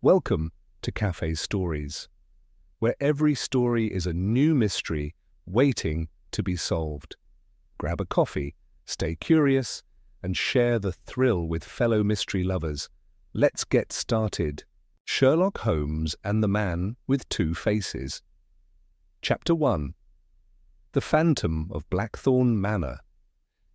Welcome to Cafe Stories, where every story is a new mystery waiting to be solved. Grab a coffee, stay curious, and share the thrill with fellow mystery lovers. Let's get started. Sherlock Holmes and the Man with Two Faces. Chapter 1. The Phantom of Blackthorn Manor.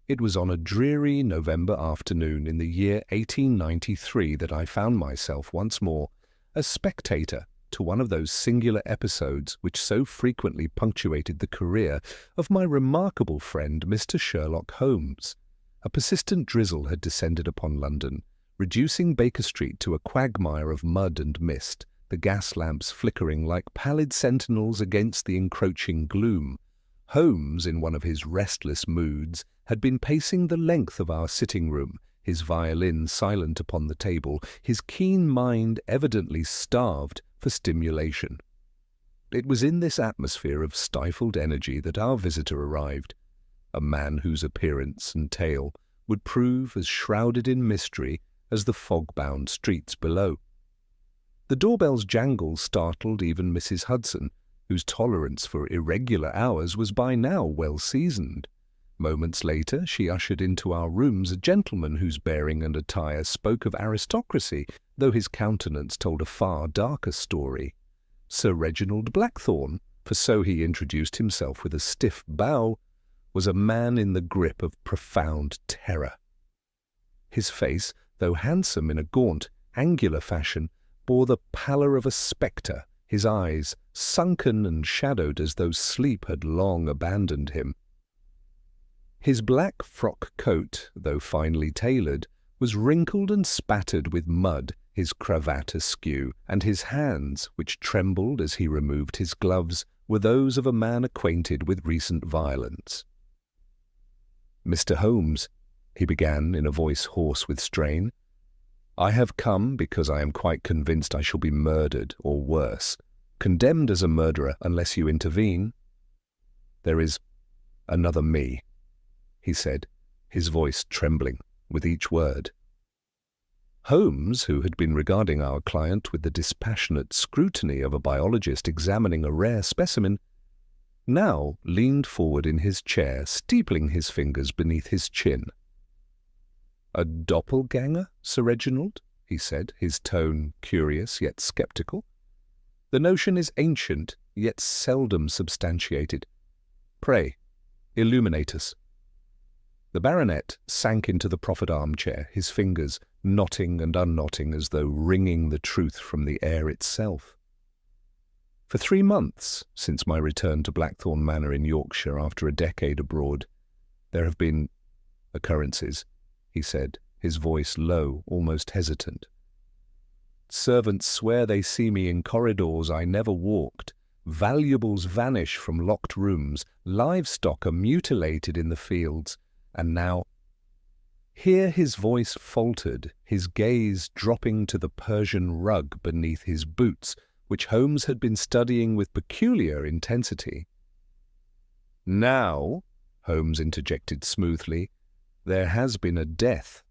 It was on a dreary November afternoon in the year 1893 that I found myself once more a spectator to one of those singular episodes which so frequently punctuated the career of my remarkable friend Mr. Sherlock Holmes. A persistent drizzle had descended upon London, reducing Baker Street to a quagmire of mud and mist, the gas lamps flickering like pallid sentinels against the encroaching gloom. Holmes, in one of his restless moods, had been pacing the length of our sitting-room, his violin silent upon the table, his keen mind evidently starved for stimulation. It was in this atmosphere of stifled energy that our visitor arrived, a man whose appearance and tale would prove as shrouded in mystery as the fog-bound streets below. The doorbell's jangle startled even Mrs. Hudson, whose tolerance for irregular hours was by now well seasoned. Moments later, she ushered into our rooms a gentleman whose bearing and attire spoke of aristocracy, though his countenance told a far darker story. Sir Reginald Blackthorn, for so he introduced himself with a stiff bow, was a man in the grip of profound terror. His face, though handsome in a gaunt, angular fashion, bore the pallor of a spectre, his eyes sunken and shadowed as though sleep had long abandoned him. His black frock coat, though finely tailored, was wrinkled and spattered with mud, his cravat askew, and his hands, which trembled as he removed his gloves, were those of a man acquainted with recent violence. "Mr. Holmes," he began in a voice hoarse with strain, "I have come because I am quite convinced I shall be murdered, or worse, condemned as a murderer unless you intervene. There is another me," he said, his voice trembling with each word. Holmes, who had been regarding our client with the dispassionate scrutiny of a biologist examining a rare specimen, now leaned forward in his chair, steepling his fingers beneath his chin. "A doppelganger, Sir Reginald?" he said, his tone curious yet sceptical. "The notion is ancient, yet seldom substantiated. Pray, illuminate us." The baronet sank into the proffered armchair, his fingers knotting and unknotting as though wringing the truth from the air itself. "For 3 months, since my return to Blackthorn Manor in Yorkshire after a decade abroad, there have been occurrences," he said, his voice low, almost hesitant. "Servants swear they see me in corridors I never walked, valuables vanish from locked rooms, livestock are mutilated in the fields, and now—" Here his voice faltered, his gaze dropping to the Persian rug beneath his boots, which Holmes had been studying with peculiar intensity. "Now," Holmes interjected smoothly, "there has been a death."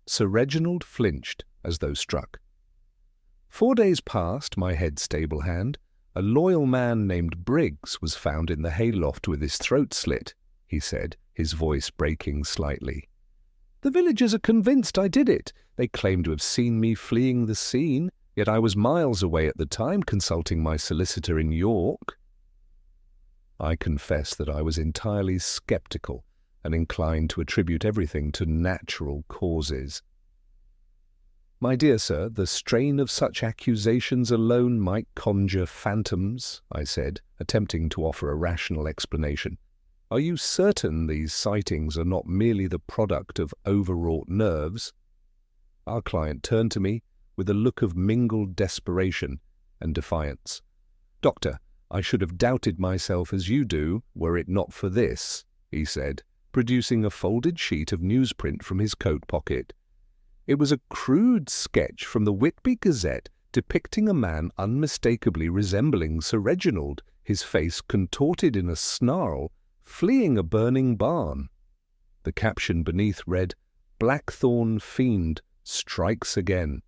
Sir Reginald flinched as though struck. "4 days past, my head stable hand, a loyal man named Briggs was found in the hayloft with his throat slit," he said, his voice breaking slightly. "The villagers are convinced I did it. They claim to have seen me fleeing the scene, yet I was miles away at the time consulting my solicitor in York." I confess that I was entirely sceptical and inclined to attribute everything to natural causes. "My dear sir, the strain of such accusations alone might conjure phantoms," I said, attempting to offer a rational explanation. "Are you certain these sightings are not merely the product of overwrought nerves?" Our client turned to me with a look of mingled desperation and defiance. "Doctor, I should have doubted myself as you do, were it not for this," he said, producing a folded sheet of newsprint from his coat pocket. It was a crude sketch from the Whitby Gazette depicting a man unmistakably resembling Sir Reginald, his face contorted in a snarl, fleeing a burning barn. The caption beneath read, "Blackthorn Fiend strikes again."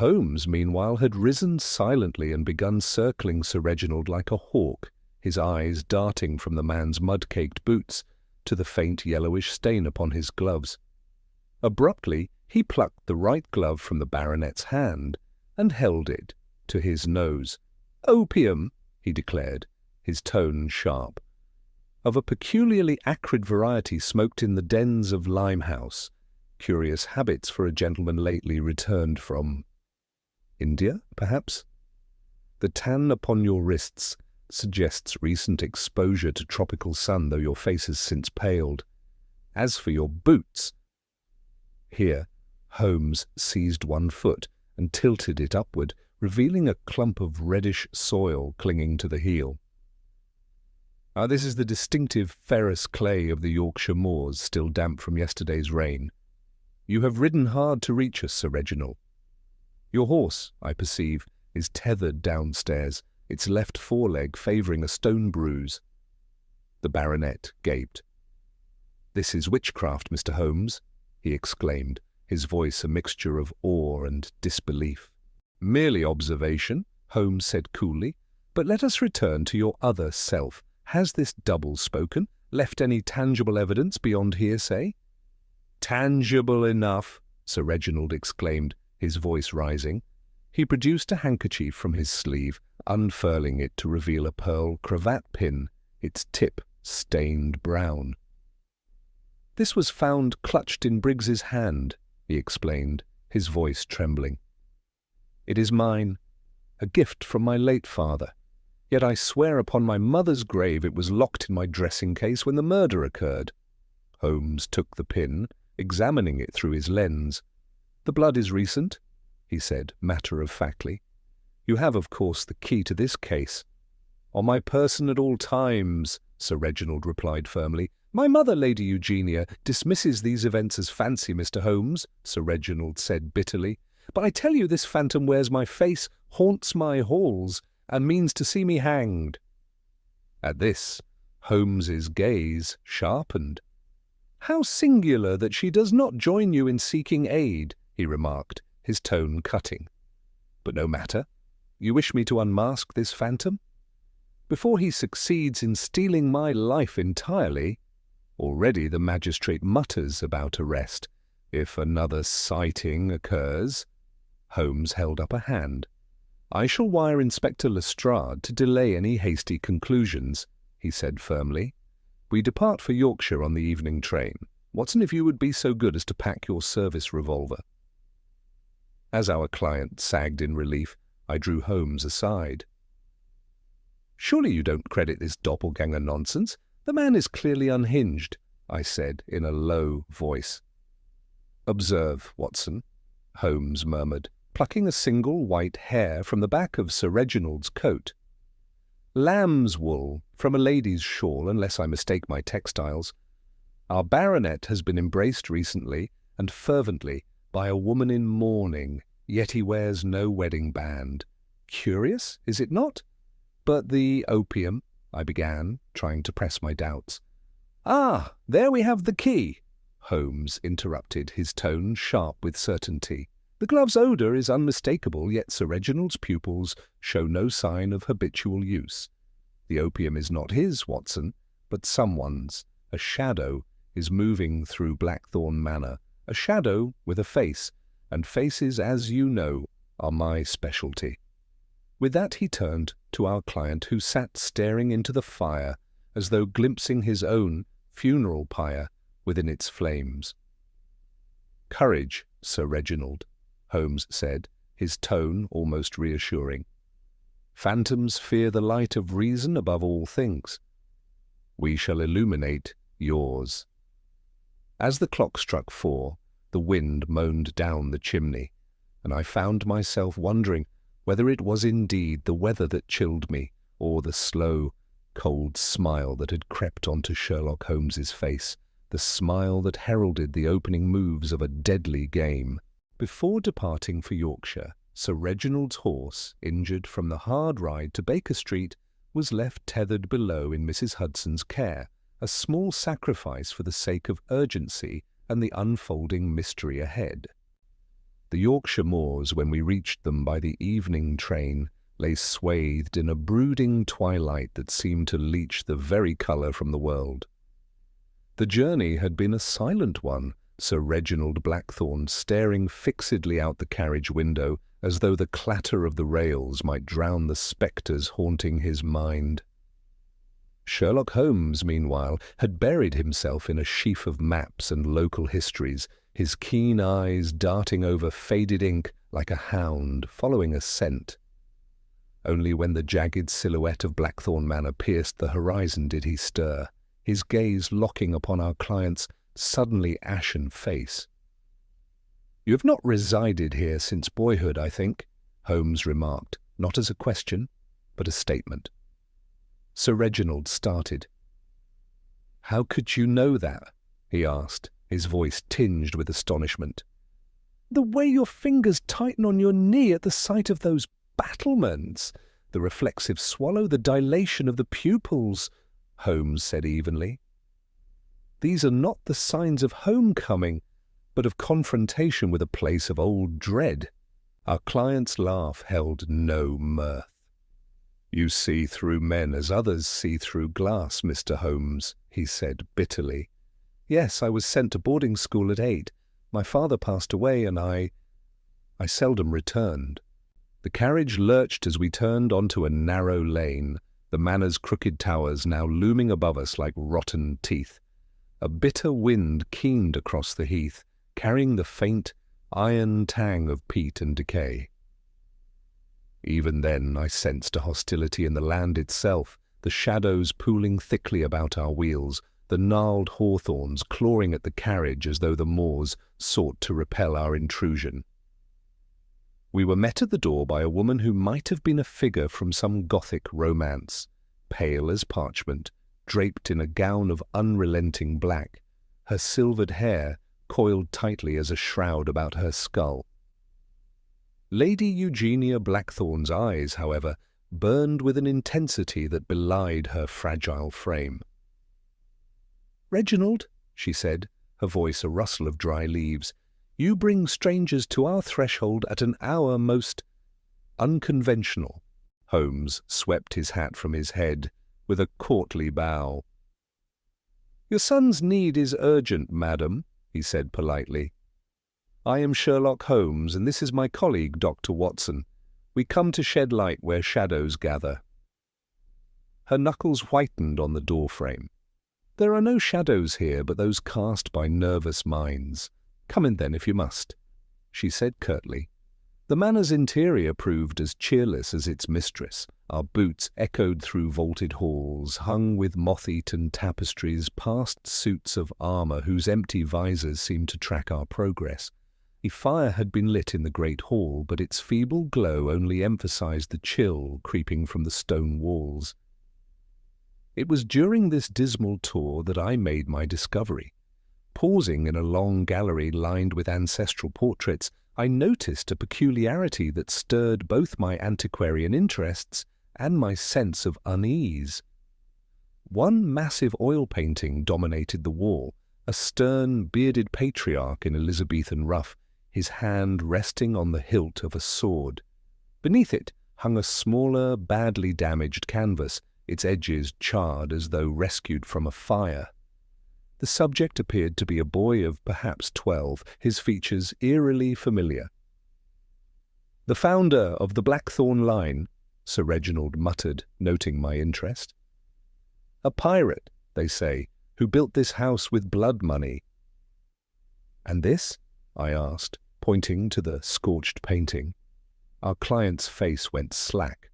Holmes, meanwhile, had risen silently and begun circling Sir Reginald like a hawk, his eyes darting from the man's mud-caked boots to the faint yellowish stain upon his gloves. Abruptly, he plucked the right glove from the baronet's hand and held it to his nose. "Opium," he declared, his tone sharp. "Of a peculiarly acrid variety smoked in the dens of Limehouse. Curious habits for a gentleman lately returned from India, perhaps? The tan upon your wrists suggests recent exposure to tropical sun, though your face has since paled. As for your boots—" Here, Holmes seized one foot and tilted it upward, revealing a clump of reddish soil clinging to the heel. This is the distinctive ferrous clay of the Yorkshire moors, still damp from yesterday's rain. You have ridden hard to reach us, Sir Reginald. Your horse, I perceive, is tethered downstairs, its left foreleg favouring a stone bruise." The baronet gaped. "This is witchcraft, Mr. Holmes," he exclaimed, his voice a mixture of awe and disbelief. "Merely observation," Holmes said coolly, "but let us return to your other self. Has this double spoken left any tangible evidence beyond hearsay?" "Tangible enough," Sir Reginald exclaimed, his voice rising. He produced a handkerchief from his sleeve, unfurling it to reveal a pearl cravat pin, its tip stained brown. "This was found clutched in Briggs's hand," he explained, his voice trembling. "It is mine, a gift from my late father. Yet I swear upon my mother's grave it was locked in my dressing-case when the murder occurred." Holmes took the pin, examining it through his lens. "The blood is recent," he said matter-of-factly. "You have, of course, the key to this case." "On my person at all times," Sir Reginald replied firmly. "My mother, Lady Eugenia, dismisses these events as fancy, Mr. Holmes," Sir Reginald said bitterly. "But I tell you this phantom wears my face, haunts my halls, and means to see me hanged." At this, Holmes's gaze sharpened. "How singular that she does not join you in seeking aid," he remarked, his tone cutting. "But no matter. You wish me to unmask this phantom? Before he succeeds in stealing my life entirely, already the magistrate mutters about arrest. If another sighting occurs—" Holmes held up a hand. "I shall wire Inspector Lestrade to delay any hasty conclusions," he said firmly. "We depart for Yorkshire on the evening train. Watson, if you would be so good as to pack your service revolver." As our client sagged in relief, I drew Holmes aside. "Surely you don't credit this doppelganger nonsense? The man is clearly unhinged," I said in a low voice. "Observe, Watson," Holmes murmured, plucking a single white hair from the back of Sir Reginald's coat. "Lamb's wool from a lady's shawl, unless I mistake my textiles. Our baronet has been embraced recently and fervently by a woman in mourning, yet he wears no wedding band. Curious, is it not? But the opium," I began, trying to press my doubts. "Ah, there we have the key," Holmes interrupted, his tone sharp with certainty. "The glove's odour is unmistakable, yet Sir Reginald's pupils show no sign of habitual use. The opium is not his, Watson, but someone's. A shadow is moving through Blackthorn Manor, a shadow with a face, and faces, as you know, are my specialty." With that he turned to our client, who sat staring into the fire as though glimpsing his own funeral pyre within its flames. "Courage, Sir Reginald," Holmes said, his tone almost reassuring. "Phantoms fear the light of reason above all things. We shall illuminate yours." As the clock struck 4, the wind moaned down the chimney, and I found myself wondering whether it was indeed the weather that chilled me, or the slow, cold smile that had crept onto Sherlock Holmes's face, the smile that heralded the opening moves of a deadly game. Before departing for Yorkshire, Sir Reginald's horse, injured from the hard ride to Baker Street, was left tethered below in Mrs. Hudson's care, a small sacrifice for the sake of urgency and the unfolding mystery ahead. The Yorkshire moors, when we reached them by the evening train, lay swathed in a brooding twilight that seemed to leach the very colour from the world. The journey had been a silent one, Sir Reginald Blackthorne staring fixedly out the carriage window as though the clatter of the rails might drown the spectres haunting his mind. Sherlock Holmes, meanwhile, had buried himself in a sheaf of maps and local histories, his keen eyes darting over faded ink like a hound following a scent. Only when the jagged silhouette of Blackthorne Manor pierced the horizon did he stir, his gaze locking upon our client's suddenly ashen face. "You have not resided here since boyhood, I think," Holmes remarked, not as a question, but a statement. Sir Reginald started. "How could you know that?" he asked, his voice tinged with astonishment. "The way your fingers tighten on your knee at the sight of those battlements, the reflexive swallow, the dilation of the pupils," Holmes said evenly. "These are not the signs of homecoming, but of confrontation with a place of old dread." Our client's laugh held no mirth. "You see through men as others see through glass, Mr. Holmes," he said bitterly. "Yes, I was sent to boarding school at 8. My father passed away and I seldom returned." The carriage lurched as we turned onto a narrow lane, the manor's crooked towers now looming above us like rotten teeth. A bitter wind keened across the heath, carrying the faint, iron tang of peat and decay. Even then I sensed a hostility in the land itself, the shadows pooling thickly about our wheels, the gnarled hawthorns clawing at the carriage as though the moors sought to repel our intrusion. We were met at the door by a woman who might have been a figure from some Gothic romance, pale as parchment, draped in a gown of unrelenting black, her silvered hair coiled tightly as a shroud about her skull. Lady Eugenia Blackthorne's eyes, however, burned with an intensity that belied her fragile frame. "Reginald," she said, her voice a rustle of dry leaves, "you bring strangers to our threshold at an hour most unconventional." Holmes swept his hat from his head with a courtly bow. "Your son's need is urgent, madam," he said politely. "I am Sherlock Holmes, and this is my colleague, Dr. Watson. We come to shed light where shadows gather." Her knuckles whitened on the doorframe. "There are no shadows here but those cast by nervous minds. Come in then if you must," she said curtly. The manor's interior proved as cheerless as its mistress. Our boots echoed through vaulted halls, hung with moth-eaten tapestries, past suits of armour whose empty visors seemed to track our progress. A fire had been lit in the great hall, but its feeble glow only emphasized the chill creeping from the stone walls. It was during this dismal tour that I made my discovery. Pausing in a long gallery lined with ancestral portraits, I noticed a peculiarity that stirred both my antiquarian interests and my sense of unease. One massive oil painting dominated the wall, a stern, bearded patriarch in Elizabethan ruff, his hand resting on the hilt of a sword. Beneath it hung a smaller, badly damaged canvas, its edges charred as though rescued from a fire. The subject appeared to be a boy of perhaps 12, his features eerily familiar. "The founder of the Blackthorne line," Sir Reginald muttered, noting my interest. "A pirate, they say, who built this house with blood money." "And this?" I asked, pointing to the scorched painting. Our client's face went slack.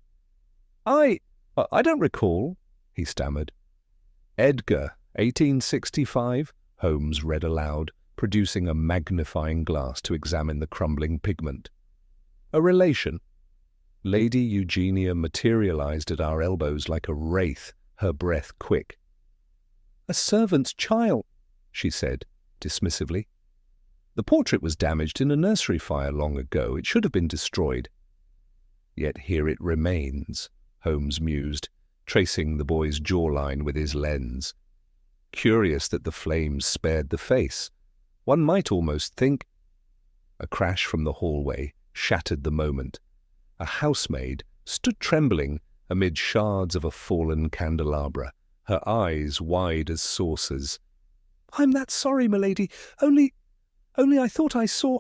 I don't recall," he stammered. "Edgar, 1865, Holmes read aloud, producing a magnifying glass to examine the crumbling pigment. "A relation." Lady Eugenia materialized at our elbows like a wraith, her breath quick. "A servant's child," she said, dismissively. "The portrait was damaged in a nursery fire long ago. It should have been destroyed." "Yet here it remains," Holmes mused, tracing the boy's jawline with his lens. "Curious that the flames spared the face. One might almost think—" A crash from the hallway shattered the moment. A housemaid stood trembling amid shards of a fallen candelabra, her eyes wide as saucers. "I'm that sorry, milady. Only I thought I saw—"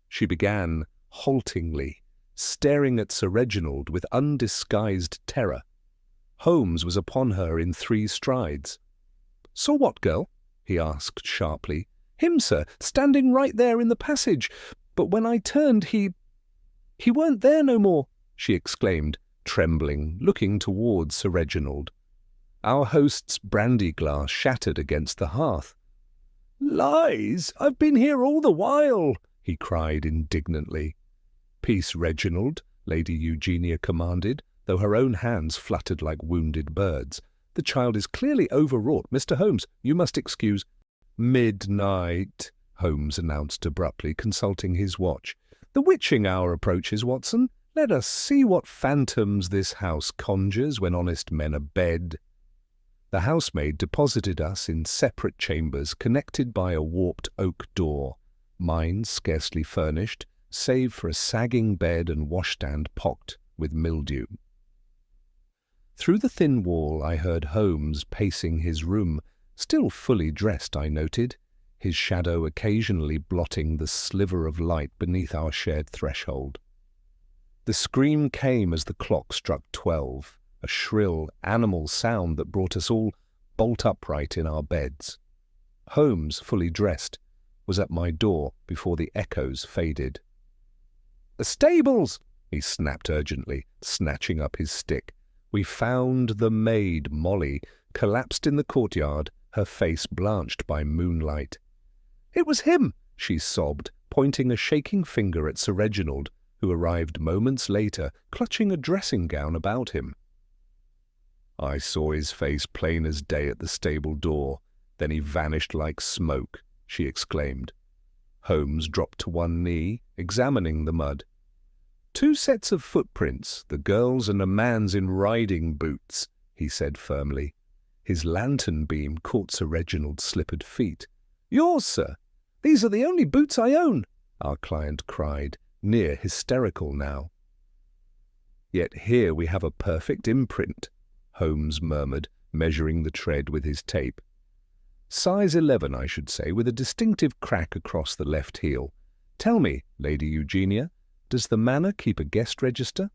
she began haltingly, staring at Sir Reginald with undisguised terror. Holmes was upon her in 3 strides. "Saw what, girl?" he asked sharply. "Him, sir, standing right there in the passage. But when I turned, he weren't there no more," she exclaimed, trembling, looking towards Sir Reginald. Our host's brandy glass shattered against the hearth. "Lies! I've been here all the while!" he cried indignantly. "Peace, Reginald," Lady Eugenia commanded, though her own hands fluttered like wounded birds. "The child is clearly overwrought. Mr. Holmes, you must excuse—" "Midnight," Holmes announced abruptly, consulting his watch. "The witching hour approaches, Watson. Let us see what phantoms this house conjures when honest men abed." The housemaid deposited us in separate chambers connected by a warped oak door, mine scarcely furnished, save for a sagging bed and washstand pocked with mildew. Through the thin wall I heard Holmes pacing his room, still fully dressed, I noted, his shadow occasionally blotting the sliver of light beneath our shared threshold. The scream came as the clock struck 12, a shrill, animal sound that brought us all bolt upright in our beds. Holmes, fully dressed, was at my door before the echoes faded. "The stables!" he snapped urgently, snatching up his stick. We found the maid, Molly, collapsed in the courtyard, her face blanched by moonlight. "It was him!" she sobbed, pointing a shaking finger at Sir Reginald, who arrived moments later, clutching a dressing gown about him. "I saw his face plain as day at the stable door. Then he vanished like smoke," she exclaimed. Holmes dropped to one knee, examining the mud. "2 sets of footprints, the girl's and a man's in riding boots," he said firmly. His lantern beam caught Sir Reginald's slippered feet. "Yours, sir! These are the only boots I own!" our client cried, near hysterical now. "Yet here we have a perfect imprint," Holmes murmured, measuring the tread with his tape. "Size 11, I should say, with a distinctive crack across the left heel. Tell me, Lady Eugenia, does the manor keep a guest register?"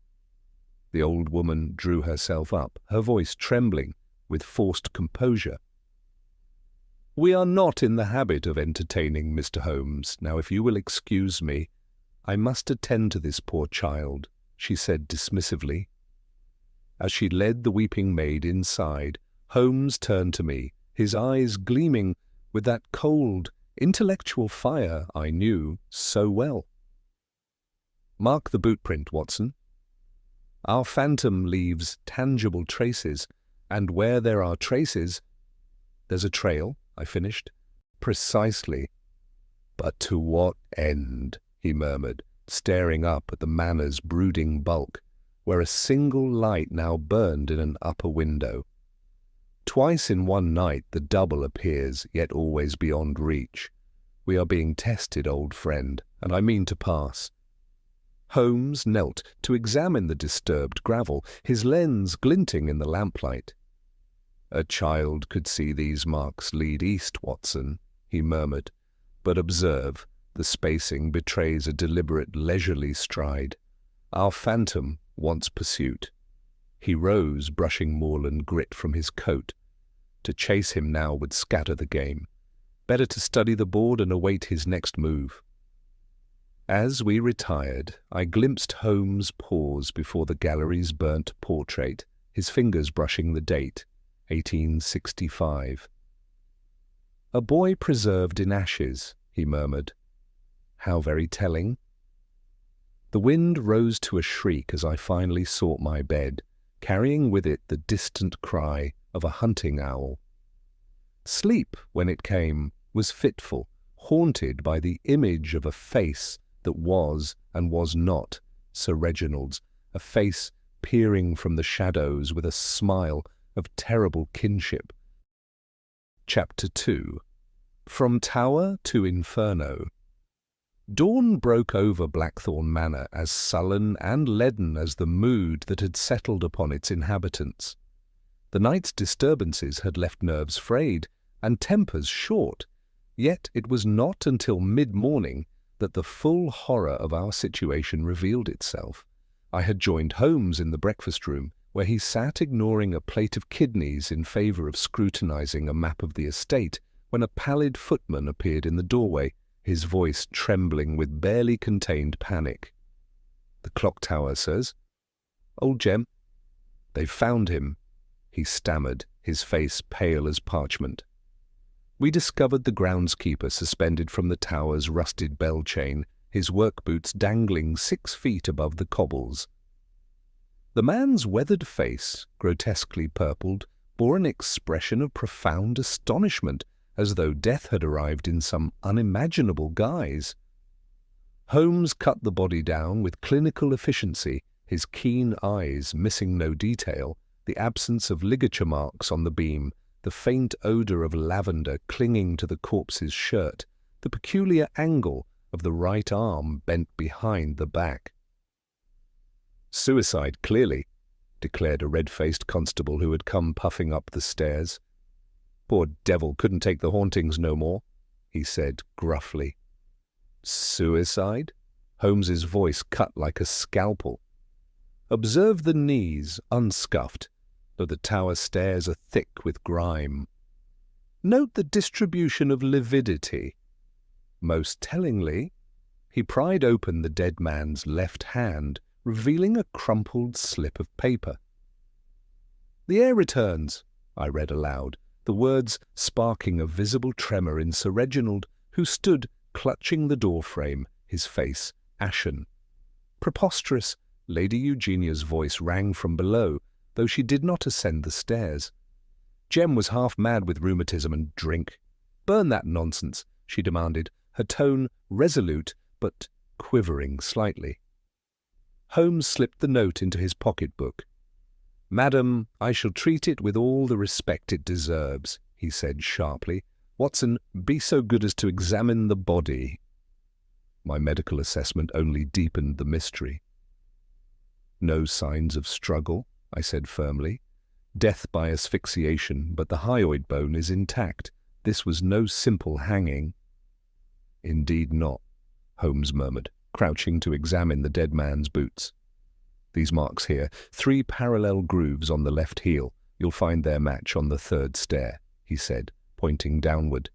The old woman drew herself up, her voice trembling with forced composure. "We are not in the habit of entertaining, Mr. Holmes. Now, if you will excuse me, I must attend to this poor child," she said dismissively. As she led the weeping maid inside, Holmes turned to me, his eyes gleaming with that cold, intellectual fire I knew so well. "Mark the bootprint, Watson. Our phantom leaves tangible traces, and where there are traces, there's a trail," I finished. "Precisely. But to what end?" he murmured, staring up at the manor's brooding bulk, where a single light now burned in an upper window. Twice in one night the double appears, yet always beyond reach. We are being tested, old friend, and I mean to pass. Holmes knelt to examine the disturbed gravel, his lens glinting in the lamplight. "A child could see these marks lead east, Watson," he murmured. "But observe, the spacing betrays a deliberate leisurely stride. Our phantom wants pursuit." He rose, brushing moorland grit from his coat. To chase him now would scatter the game. Better to study the board and await his next move. As we retired, I glimpsed Holmes' pause before the gallery's burnt portrait, his fingers brushing the date, 1865. "A boy preserved in ashes," he murmured. "How very telling." The wind rose to a shriek as I finally sought my bed, carrying with it the distant cry of a hunting owl. Sleep, when it came, was fitful, haunted by the image of a face that was and was not Sir Reginald's, a face peering from the shadows with a smile of terrible kinship. Chapter 2. From Tower to Inferno. Dawn broke over Blackthorn Manor as sullen and leaden as the mood that had settled upon its inhabitants. The night's disturbances had left nerves frayed and tempers short, yet it was not until mid-morning that the full horror of our situation revealed itself. I had joined Holmes in the breakfast room, where he sat ignoring a plate of kidneys in favour of scrutinising a map of the estate, when a pallid footman appeared in the doorway, his voice trembling with barely contained panic. "The clock tower, sirs." "Old Jem." "They've found him," he stammered, his face pale as parchment. We discovered the groundskeeper suspended from the tower's rusted bell chain, his work boots dangling 6 feet above the cobbles. The man's weathered face, grotesquely purpled, bore an expression of profound astonishment, as though death had arrived in some unimaginable guise. Holmes cut the body down with clinical efficiency, his keen eyes missing no detail, the absence of ligature marks on the beam, the faint odour of lavender clinging to the corpse's shirt, the peculiar angle of the right arm bent behind the back. "Suicide, clearly," declared a red-faced constable who had come puffing up the stairs. "Poor devil couldn't take the hauntings no more," he said gruffly. "Suicide?" Holmes's voice cut like a scalpel. "Observe the knees, unscuffed, though the tower stairs are thick with grime. Note the distribution of lividity. Most tellingly, he pried open the dead man's left hand, revealing a crumpled slip of paper. "The air returns," I read aloud, the words sparking a visible tremor in Sir Reginald, who stood clutching the doorframe, his face ashen. "Preposterous!" Lady Eugenia's voice rang from below, though she did not ascend the stairs. Jem was half mad with rheumatism and drink. "Burn that nonsense," she demanded, her tone resolute but quivering slightly. Holmes slipped the note into his pocket-book. "Madam, I shall treat it with all the respect it deserves," he said sharply. "Watson, be so good as to examine the body." My medical assessment only deepened the mystery. "No signs of struggle," I said firmly. "Death by asphyxiation, but the hyoid bone is intact. This was no simple hanging." "Indeed not," Holmes murmured, crouching to examine the dead man's boots. "These marks here, 3 parallel grooves on the left heel. You'll find their match on the 3rd stair," he said, pointing downward.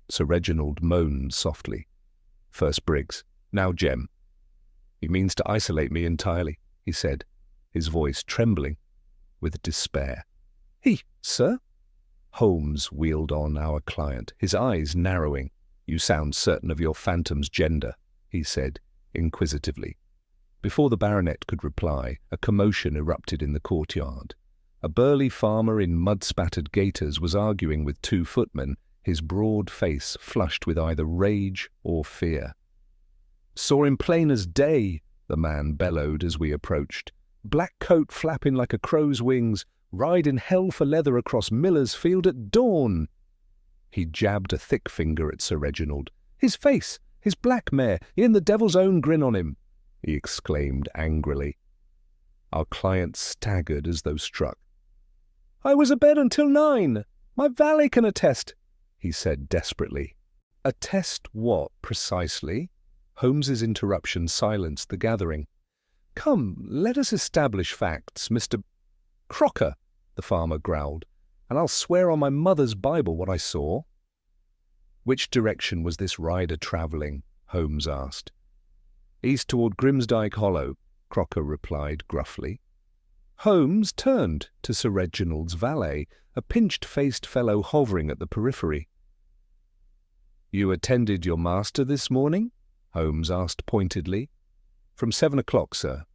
Sir Reginald moaned softly. "First Briggs, now Jem." "He means to isolate me entirely," he said, his voice trembling with despair. "He, sir?" Holmes wheeled on our client, his eyes narrowing. "You sound certain of your phantom's gender," he said, inquisitively. Before the baronet could reply, a commotion erupted in the courtyard. A burly farmer in mud-spattered gaiters was arguing with 2 footmen, his broad face flushed with either rage or fear. "Saw him plain as day," the man bellowed as we approached. "Black coat flapping like a crow's wings, riding hell for leather across Miller's Field at dawn." He jabbed a thick finger at Sir Reginald. "His face! His black mare! E'en the devil's own grin on him!" he exclaimed angrily. Our client staggered as though struck. "I was abed until 9. My valet can attest," he said desperately. "Attest what, precisely?" Holmes's interruption silenced the gathering. "Come, let us establish facts, Mr. Crocker," the farmer growled, "and I'll swear on my mother's Bible what I saw." "Which direction was this rider travelling?" Holmes asked. "East toward Grimsdyke Hollow," Crocker replied gruffly. Holmes turned to Sir Reginald's valet, a pinched-faced fellow hovering at the periphery. "You attended your master this morning?" Holmes asked pointedly. "From 7 o'clock, sir.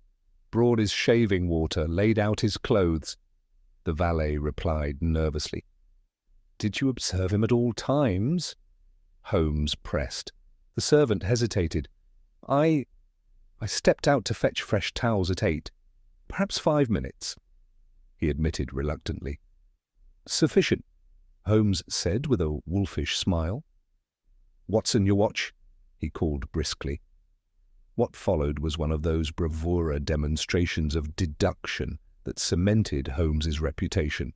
Brought his shaving water, laid out his clothes," the valet replied nervously. "Did you observe him at all times?" Holmes pressed. The servant hesitated. I stepped out to fetch fresh towels at 8. Perhaps 5 minutes," he admitted reluctantly. "Sufficient," Holmes said with a wolfish smile. "Watson, your watch," he called briskly. What followed was one of those bravura demonstrations of deduction that cemented Holmes's reputation.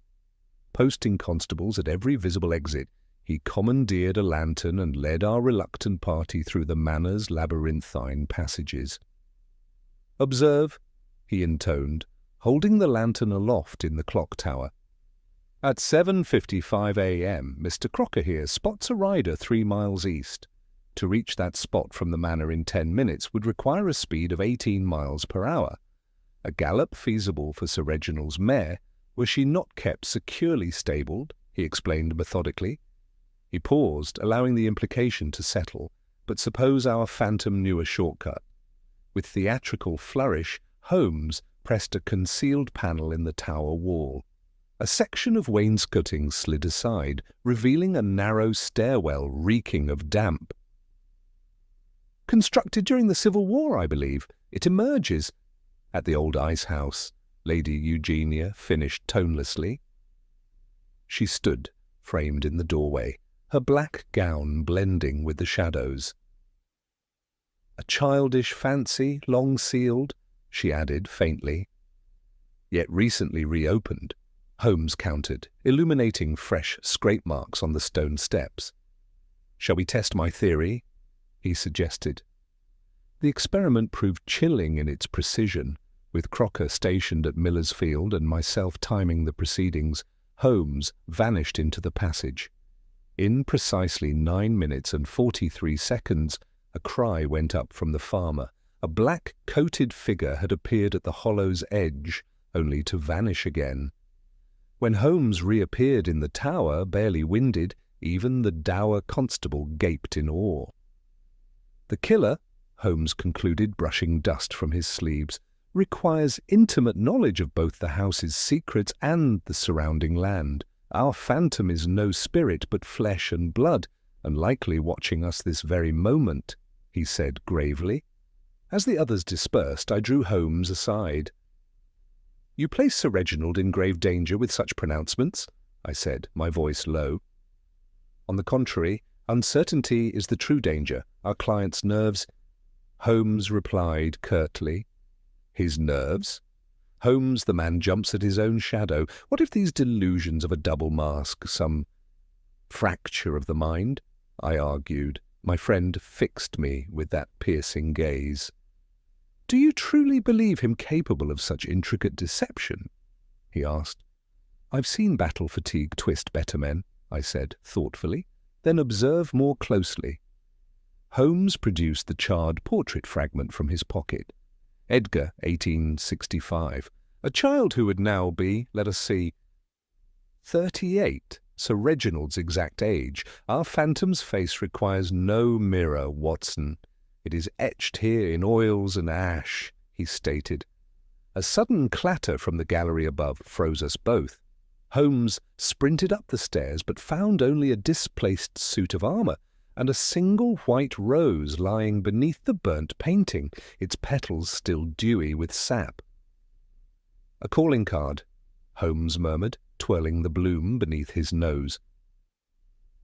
Posting constables at every visible exit, he commandeered a lantern and led our reluctant party through the manor's labyrinthine passages. "Observe," he intoned, holding the lantern aloft in the clock tower. "At 7:55 a.m., Mr. Crocker here spots a rider 3 miles east. To reach that spot from the manor in 10 minutes would require a speed of 18 miles per hour. A gallop feasible for Sir Reginald's mare, were she not kept securely stabled," he explained methodically. He paused, allowing the implication to settle. But suppose our phantom knew a shortcut. With theatrical flourish, Holmes pressed a concealed panel in the tower wall. A section of wainscoting slid aside, revealing a narrow stairwell reeking of damp. "Constructed during the Civil War, I believe. It emerges—" "At the old ice house," Lady Eugenia finished tonelessly. She stood, framed in the doorway, her black gown blending with the shadows. "A childish fancy, long sealed," she added faintly. "Yet recently reopened," Holmes countered, illuminating fresh scrape marks on the stone steps. "Shall we test my theory?" he suggested. The experiment proved chilling in its precision. With Crocker stationed at Miller's Field and myself timing the proceedings, Holmes vanished into the passage. In precisely 9 minutes and 43 seconds, a cry went up from the farmer. A black-coated figure had appeared at the hollow's edge, only to vanish again. When Holmes reappeared in the tower, barely winded, even the dour constable gaped in awe. "The killer," Holmes concluded, brushing dust from his sleeves, "requires intimate knowledge of both the house's secrets and the surrounding land. Our phantom is no spirit, but flesh and blood, and likely watching us this very moment," he said gravely. As the others dispersed, I drew Holmes aside. "You place Sir Reginald in grave danger with such pronouncements?" I said, my voice low. "On the contrary, uncertainty is the true danger. Our client's nerves—" Holmes replied curtly. "His nerves? Holmes, the man jumps at his own shadow. What if these delusions of a double mask, some fracture of the mind?" I argued. My friend fixed me with that piercing gaze. "Do you truly believe him capable of such intricate deception?" he asked. "I've seen battle fatigue twist better men," I said thoughtfully. "Then observe more closely." Holmes produced the charred portrait fragment from his pocket. Edgar, 1865. A child who would now be, let us see, 38, Sir Reginald's exact age. Our phantom's face requires no mirror, Watson. It is etched here in oils and ash, he stated. A sudden clatter from the gallery above froze us both. Holmes sprinted up the stairs, but found only a displaced suit of armour and a single white rose lying beneath the burnt painting, its petals still dewy with sap. "A calling card," Holmes murmured, twirling the bloom beneath his nose.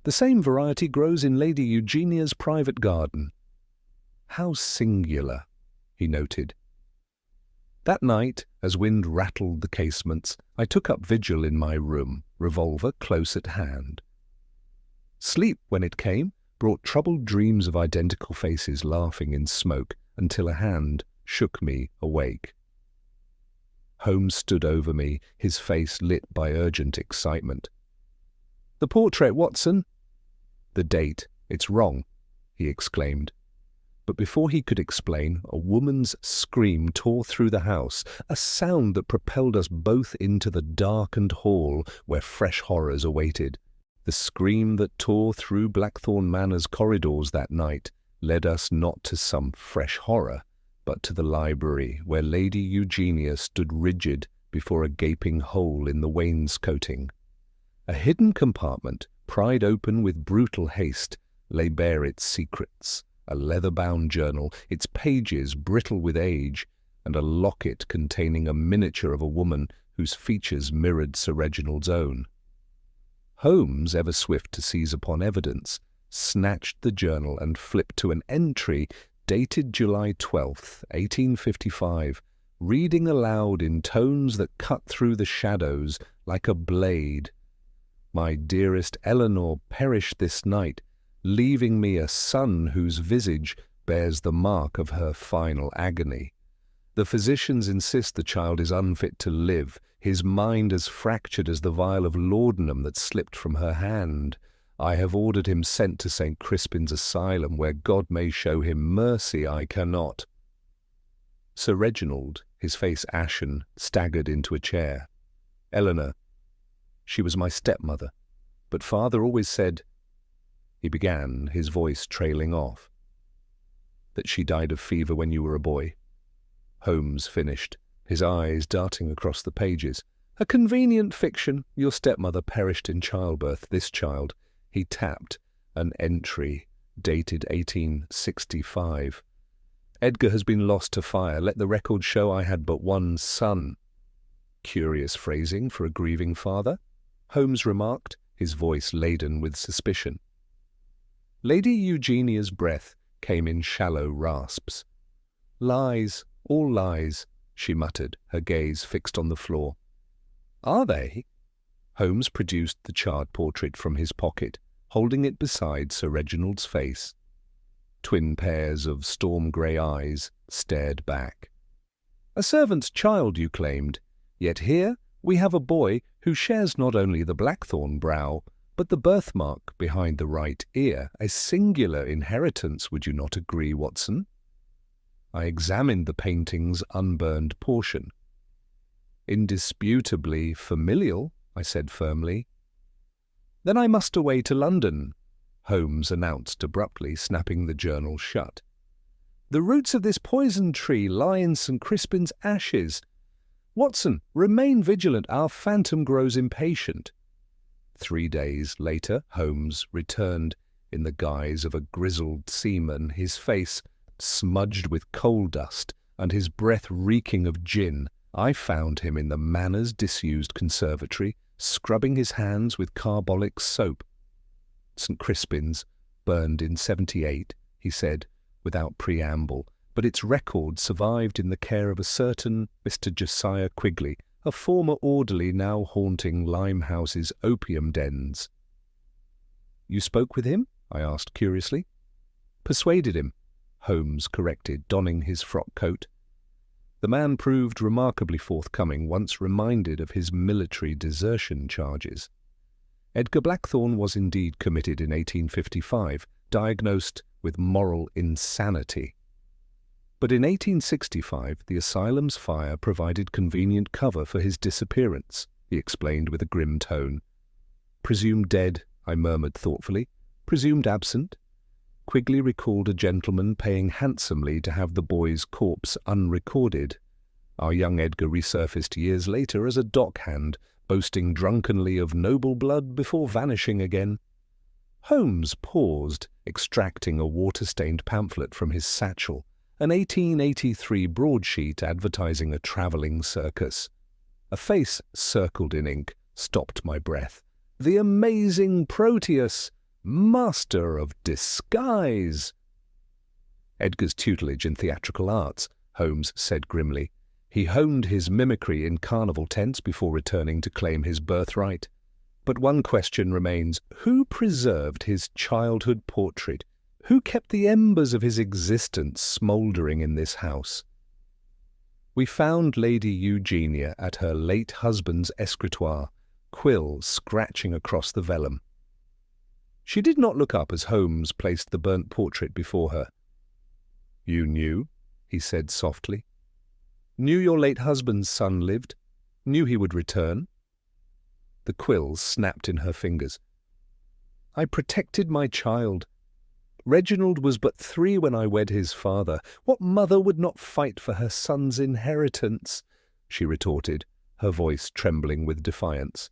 "The same variety grows in Lady Eugenia's private garden." "How singular," he noted. That night, as wind rattled the casements, I took up vigil in my room, revolver close at hand. Sleep, when it came, brought troubled dreams of identical faces laughing in smoke until a hand shook me awake. Holmes stood over me, his face lit by urgent excitement. "The portrait, Watson!" "The date. It's wrong," he exclaimed. But before he could explain, a woman's scream tore through the house, a sound that propelled us both into the darkened hall where fresh horrors awaited. The scream that tore through Blackthorn Manor's corridors that night led us not to some fresh horror, but to the library where Lady Eugenia stood rigid before a gaping hole in the wainscoting. A hidden compartment, pried open with brutal haste, lay bare its secrets, a leather-bound journal, its pages brittle with age, and a locket containing a miniature of a woman whose features mirrored Sir Reginald's own. Holmes, ever swift to seize upon evidence, snatched the journal and flipped to an entry dated July 12th, 1855, reading aloud in tones that cut through the shadows like a blade. My dearest Eleanor perished this night, leaving me a son whose visage bears the mark of her final agony. The physicians insist the child is unfit to live, his mind as fractured as the vial of laudanum that slipped from her hand. I have ordered him sent to St. Crispin's Asylum, where God may show him mercy. I cannot. Sir Reginald, his face ashen, staggered into a chair. Eleanor, she was my stepmother, but father always said, he began, his voice trailing off, that she died of fever when you were a boy. Holmes finished, his eyes darting across the pages. A convenient fiction. Your stepmother perished in childbirth. This child, he tapped an entry dated 1865. Edgar has been lost to fire. Let the record show I had but one son. Curious phrasing for a grieving father, Holmes remarked, his voice laden with suspicion. Lady Eugenia's breath came in shallow rasps. Lies, all lies, she muttered, her gaze fixed on the floor. Are they? Holmes produced the charred portrait from his pocket, holding it beside Sir Reginald's face. Twin pairs of storm-grey eyes stared back. A servant's child, you claimed, yet here we have a boy who shares not only the blackthorn brow, but the birthmark behind the right ear, a singular inheritance, would you not agree, Watson? I examined the painting's unburned portion. Indisputably familial, I said firmly. Then I must away to London, Holmes announced abruptly, snapping the journal shut. The roots of this poison tree lie in St. Crispin's ashes. Watson, remain vigilant, our phantom grows impatient. 3 days later, Holmes returned in the guise of a grizzled seaman, his face smudged with coal dust and his breath reeking of gin. I found him in the Manners disused conservatory, scrubbing his hands with carbolic soap. St. Crispin's, burned in 78, he said, without preamble, but its record survived in the care of a certain Mr. Josiah Quigley, a former orderly now haunting Limehouse's opium dens. You spoke with him? I asked curiously. Persuaded him, Holmes corrected, donning his frock coat. The man proved remarkably forthcoming once reminded of his military desertion charges. Edgar Blackthorne was indeed committed in 1855, diagnosed with moral insanity. But in 1865, the asylum's fire provided convenient cover for his disappearance, he explained with a grim tone. Presumed dead, I murmured thoughtfully. Presumed absent. Quigley recalled a gentleman paying handsomely to have the boy's corpse unrecorded. Our young Edgar resurfaced years later as a dockhand, boasting drunkenly of noble blood before vanishing again. Holmes paused, extracting a water-stained pamphlet from his satchel, an 1883 broadsheet advertising a travelling circus. A face circled in ink stopped my breath. The amazing Proteus, master of disguise! Edgar's tutelage in theatrical arts, Holmes said grimly. He honed his mimicry in carnival tents before returning to claim his birthright. But one question remains. Who preserved his childhood portrait? Who kept the embers of his existence smouldering in this house? We found Lady Eugenia at her late husband's escritoire, quill scratching across the vellum. She did not look up as Holmes placed the burnt portrait before her. You knew, he said softly. Knew your late husband's son lived? Knew he would return? The quills snapped in her fingers. I protected my child. Reginald was but 3 when I wed his father. What mother would not fight for her son's inheritance? She retorted, her voice trembling with defiance.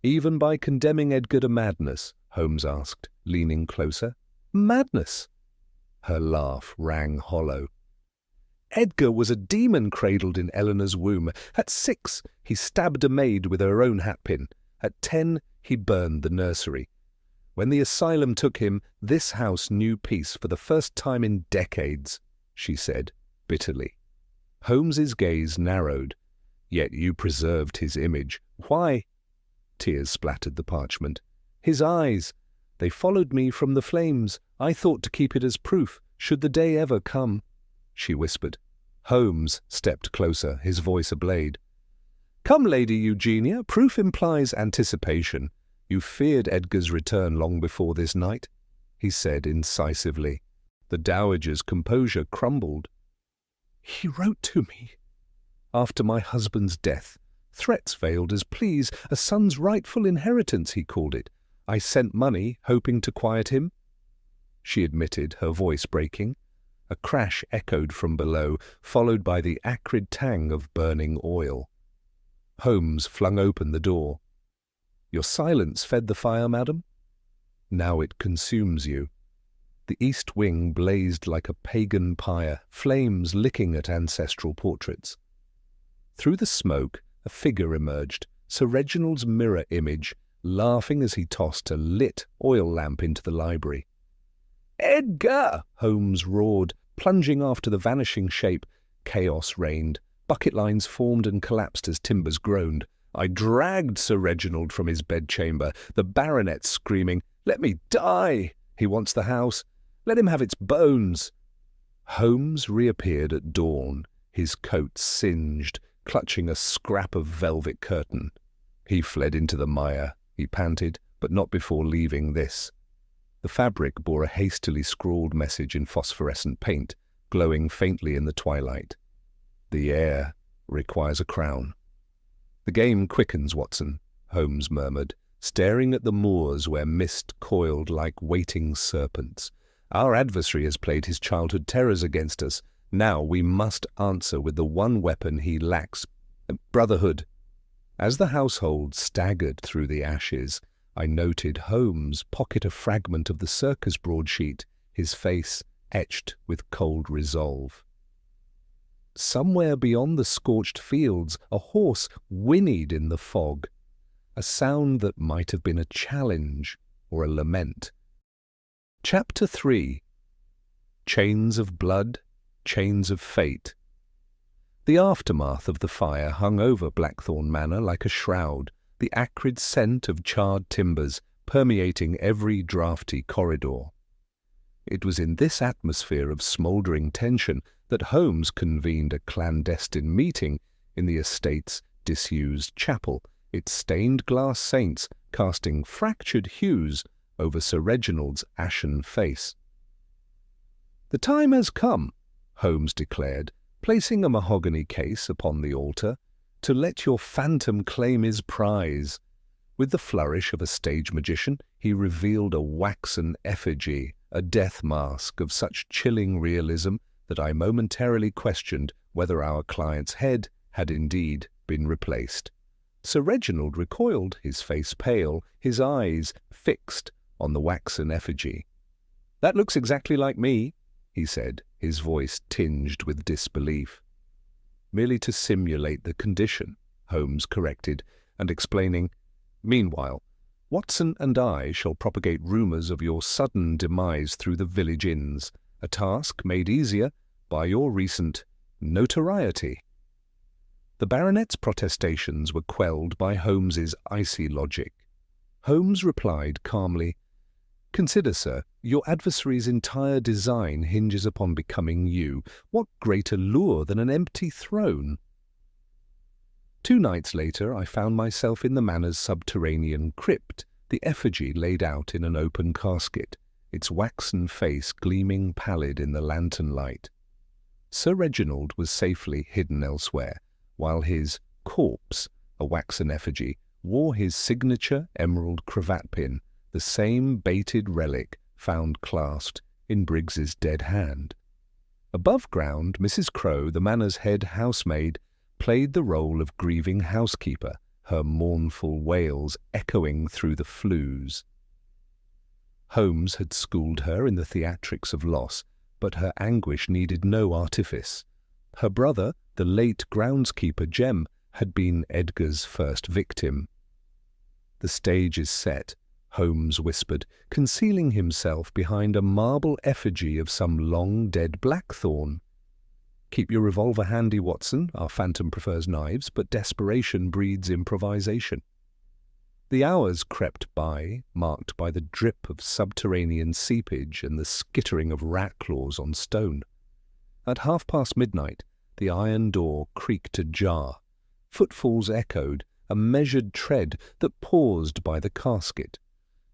Even by condemning Edgar to madness? Holmes asked, leaning closer. Madness? Her laugh rang hollow. Edgar was a demon cradled in Eleanor's womb. At 6, he stabbed a maid with her own hatpin. At 10, he burned the nursery. When the asylum took him, this house knew peace for the first time in decades. she said, bitterly. Holmes's gaze narrowed. Yet you preserved his image. Why? Tears splattered the parchment. His eyes. They followed me from the flames. I thought to keep it as proof, should the day ever come, she whispered. Holmes stepped closer, his voice ablade. Come, Lady Eugenia, proof implies anticipation. You feared Edgar's return long before this night, he said incisively. The dowager's composure crumbled. He wrote to me. After my husband's death, threats veiled as pleas, a son's rightful inheritance, he called it. I sent money, hoping to quiet him, she admitted, her voice breaking. A crash echoed from below, followed by the acrid tang of burning oil. Holmes flung open the door. Your silence fed the fire, madam? Now it consumes you. The east wing blazed like a pagan pyre, flames licking at ancestral portraits. Through the smoke, a figure emerged, Sir Reginald's mirror image, laughing as he tossed a lit oil lamp into the library. Edgar! Holmes roared, plunging after the vanishing shape. Chaos reigned. Bucket lines formed and collapsed as timbers groaned. I dragged Sir Reginald from his bedchamber, the baronet screaming, Let me die! He wants the house. Let him have its bones. Holmes reappeared at dawn, his coat singed, clutching a scrap of velvet curtain. He fled into the mire, he panted, but not before leaving this. The fabric bore a hastily scrawled message in phosphorescent paint, glowing faintly in the twilight. The heir requires a crown. The game quickens, Watson, Holmes murmured, staring at the moors where mist coiled like waiting serpents. Our adversary has played his childhood terrors against us. Now we must answer with the one weapon he lacks, brotherhood. As the household staggered through the ashes, I noted Holmes pocket a fragment of the circus broadsheet, his face etched with cold resolve. Somewhere beyond the scorched fields, a horse whinnied in the fog, a sound that might have been a challenge or a lament. Chapter 3. Chains of Blood, Chains of Fate. The aftermath of the fire hung over Blackthorn Manor like a shroud, the acrid scent of charred timbers permeating every draughty corridor. It was in this atmosphere of smouldering tension that Holmes convened a clandestine meeting in the estate's disused chapel, its stained glass saints casting fractured hues over Sir Reginald's ashen face. The time has come, Holmes declared, placing a mahogany case upon the altar, to let your phantom claim his prize. With the flourish of a stage magician, he revealed a waxen effigy, a death mask of such chilling realism that I momentarily questioned whether our client's head had indeed been replaced. Sir Reginald recoiled, his face pale, his eyes fixed on the waxen effigy. "That looks exactly like me," he said, his voice tinged with disbelief. "Merely to simulate the condition," Holmes corrected, and explaining, "Meanwhile, Watson and I shall propagate rumours of your sudden demise through the village inns, a task made easier by your recent notoriety." The baronet's protestations were quelled by Holmes's icy logic. Holmes replied calmly, "Consider, sir, your adversary's entire design hinges upon becoming you. What greater lure than an empty throne?" 2 nights later, I found myself in the manor's subterranean crypt, the effigy laid out in an open casket, its waxen face gleaming pallid in the lantern light. Sir Reginald was safely hidden elsewhere, while his corpse, a waxen effigy, wore his signature emerald cravat pin, the same baited relic found clasped in Briggs's dead hand. Above ground, Mrs. Crowe, the manor's head housemaid, played the role of grieving housekeeper, her mournful wails echoing through the flues. Holmes had schooled her in the theatrics of loss, but her anguish needed no artifice. Her brother, the late groundskeeper Jem, had been Edgar's first victim. "The stage is set," Holmes whispered, concealing himself behind a marble effigy of some long-dead Blackthorn. Keep your revolver handy, Watson. Our phantom prefers knives, but desperation breeds improvisation. The hours crept by, marked by the drip of subterranean seepage and the skittering of rat claws on stone. At midnight, the iron door creaked ajar. Footfalls echoed, a measured tread that paused by the casket.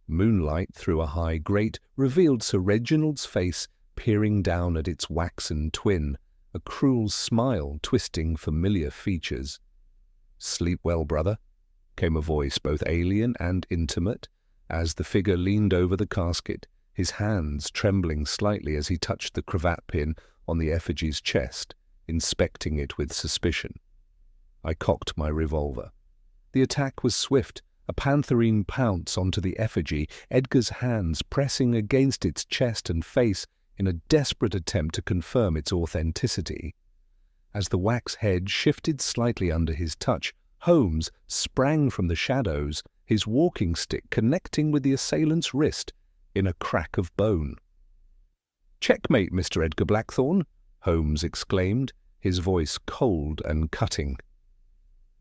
Moonlight through a high grate revealed Sir Reginald's face peering down at its waxen twin, a cruel smile twisting familiar features. "Sleep well, brother," came a voice both alien and intimate, as the figure leaned over the casket, his hands trembling slightly as he touched the cravat pin on the effigy's chest, inspecting it with suspicion. I cocked my revolver. The attack was swift, a pantherine pounce onto the effigy, Edgar's hands pressing against its chest and face in a desperate attempt to confirm its authenticity. As the wax head shifted slightly under his touch, Holmes sprang from the shadows, his walking stick connecting with the assailant's wrist in a crack of bone. "Checkmate, Mr. Edgar Blackthorne," Holmes exclaimed, his voice cold and cutting.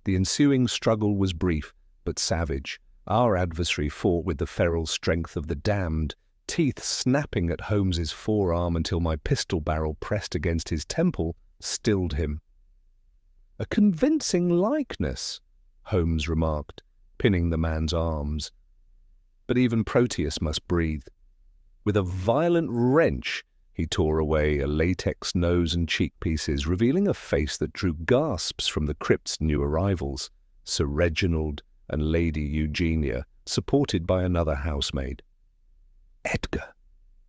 The ensuing struggle was brief, but savage. Our adversary fought with the feral strength of the damned, teeth snapping at Holmes's forearm until my pistol barrel pressed against his temple stilled him. "A convincing likeness," Holmes remarked, pinning the man's arms. But even Proteus must breathe. With a violent wrench, he tore away a latex nose and cheek pieces, revealing a face that drew gasps from the crypt's new arrivals, Sir Reginald and Lady Eugenia, supported by another housemaid. "Edgar,"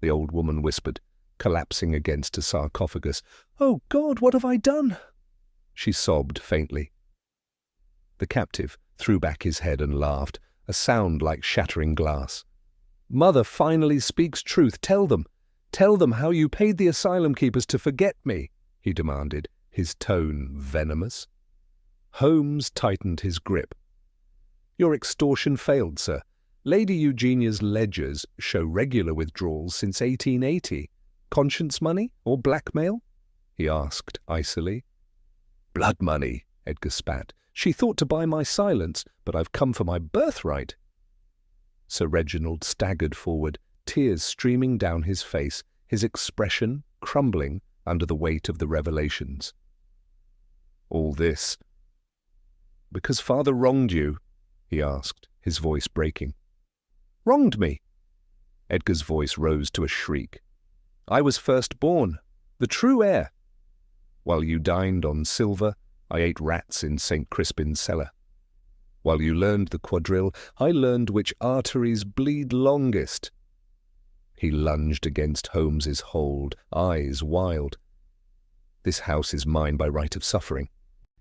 the old woman whispered, collapsing against a sarcophagus. "Oh God, what have I done?" She sobbed faintly. The captive threw back his head and laughed, a sound like shattering glass. "Mother finally speaks truth. Tell them how you paid the asylum keepers to forget me," he demanded, his tone venomous. Holmes tightened his grip. "Your extortion failed, sir. Lady Eugenia's ledgers show regular withdrawals since 1880. Conscience money or blackmail?" he asked icily. "Blood money," Edgar spat. "She thought to buy my silence, but I've come for my birthright." Sir Reginald staggered forward, tears streaming down his face, his expression crumbling under the weight of the revelations. "All this because Father wronged you?" he asked, his voice breaking. "Wronged me?" Edgar's voice rose to a shriek. "I was firstborn, the true heir. While you dined on silver, I ate rats in St. Crispin's cellar. While you learned the quadrille, I learned which arteries bleed longest." He lunged against Holmes's hold, eyes wild. "This house is mine by right of suffering."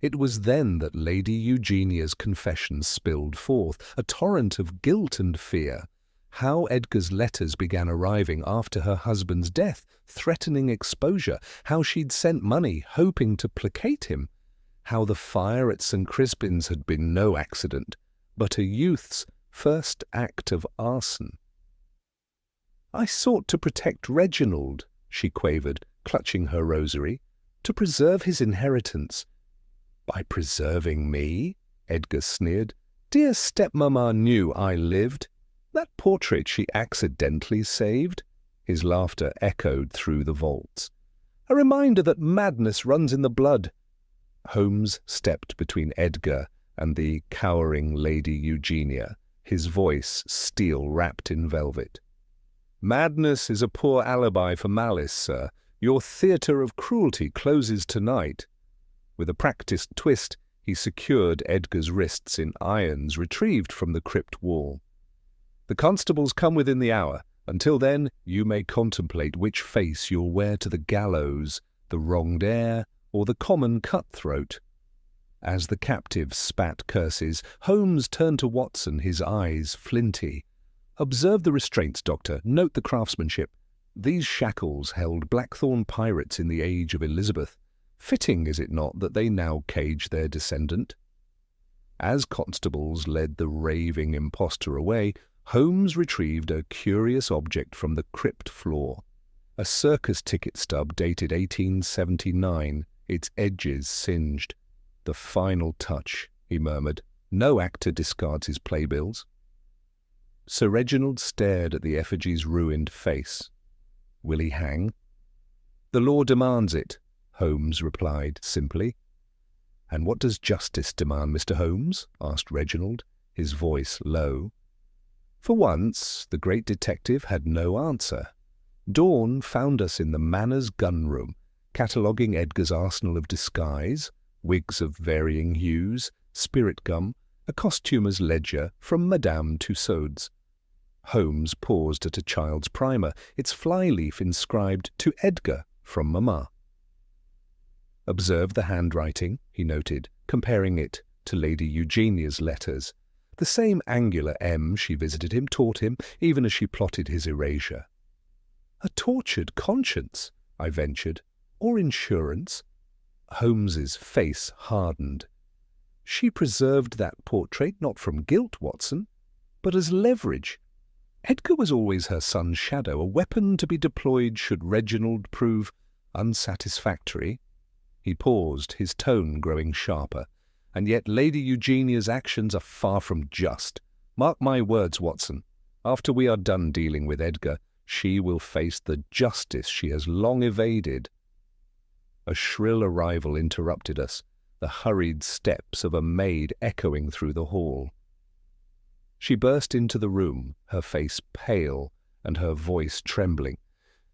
It was then that Lady Eugenia's confession spilled forth, a torrent of guilt and fear. How Edgar's letters began arriving after her husband's death, threatening exposure. How she'd sent money, hoping to placate him. How the fire at St. Crispin's had been no accident, but a youth's first act of arson. "I sought to protect Reginald," she quavered, clutching her rosary, "to preserve his inheritance." "By preserving me?" Edgar sneered. "Dear stepmamma knew I lived. That portrait she accidentally saved." His laughter echoed through the vaults. "A reminder that madness runs in the blood." Holmes stepped between Edgar and the cowering Lady Eugenia, his voice steel wrapped in velvet. "Madness is a poor alibi for malice, sir. Your theatre of cruelty closes tonight." With a practised twist, he secured Edgar's wrists in irons retrieved from the crypt wall. "The constables come within the hour. Until then, you may contemplate which face you'll wear to the gallows, the wronged heir or the common cutthroat." As the captive spat curses, Holmes turned to Watson, his eyes flinty. "Observe the restraints, Doctor. Note the craftsmanship. These shackles held Blackthorn pirates in the age of Elizabeth. Fitting, is it not, that they now cage their descendant?" As constables led the raving impostor away, Holmes retrieved a curious object from the crypt floor. A circus ticket stub dated 1879, its edges singed. "The final touch," he murmured. "No actor discards his playbills." Sir Reginald stared at the effigy's ruined face. "Will he hang?" "The law demands it," Holmes replied simply. "And what does justice demand, Mr. Holmes?" asked Reginald, his voice low. For once, the great detective had no answer. Dawn found us in the Manor's gun room, cataloguing Edgar's arsenal of disguise, wigs of varying hues, spirit gum, a costumer's ledger from Madame Tussaud's. Holmes paused at a child's primer, its flyleaf inscribed "To Edgar from Mamma." "Observe the handwriting," he noted, comparing it to Lady Eugenia's letters. The same angular M she visited him taught him, even as she plotted his erasure. "A tortured conscience," I ventured. "Or insurance?" Holmes's face hardened. "She preserved that portrait not from guilt, Watson, but as leverage. Edgar was always her son's shadow, a weapon to be deployed should Reginald prove unsatisfactory." He paused, his tone growing sharper. "And yet Lady Eugenia's actions are far from just. Mark my words, Watson. After we are done dealing with Edgar, she will face the justice she has long evaded." A shrill arrival interrupted us, the hurried steps of a maid echoing through the hall. She burst into the room, her face pale and her voice trembling.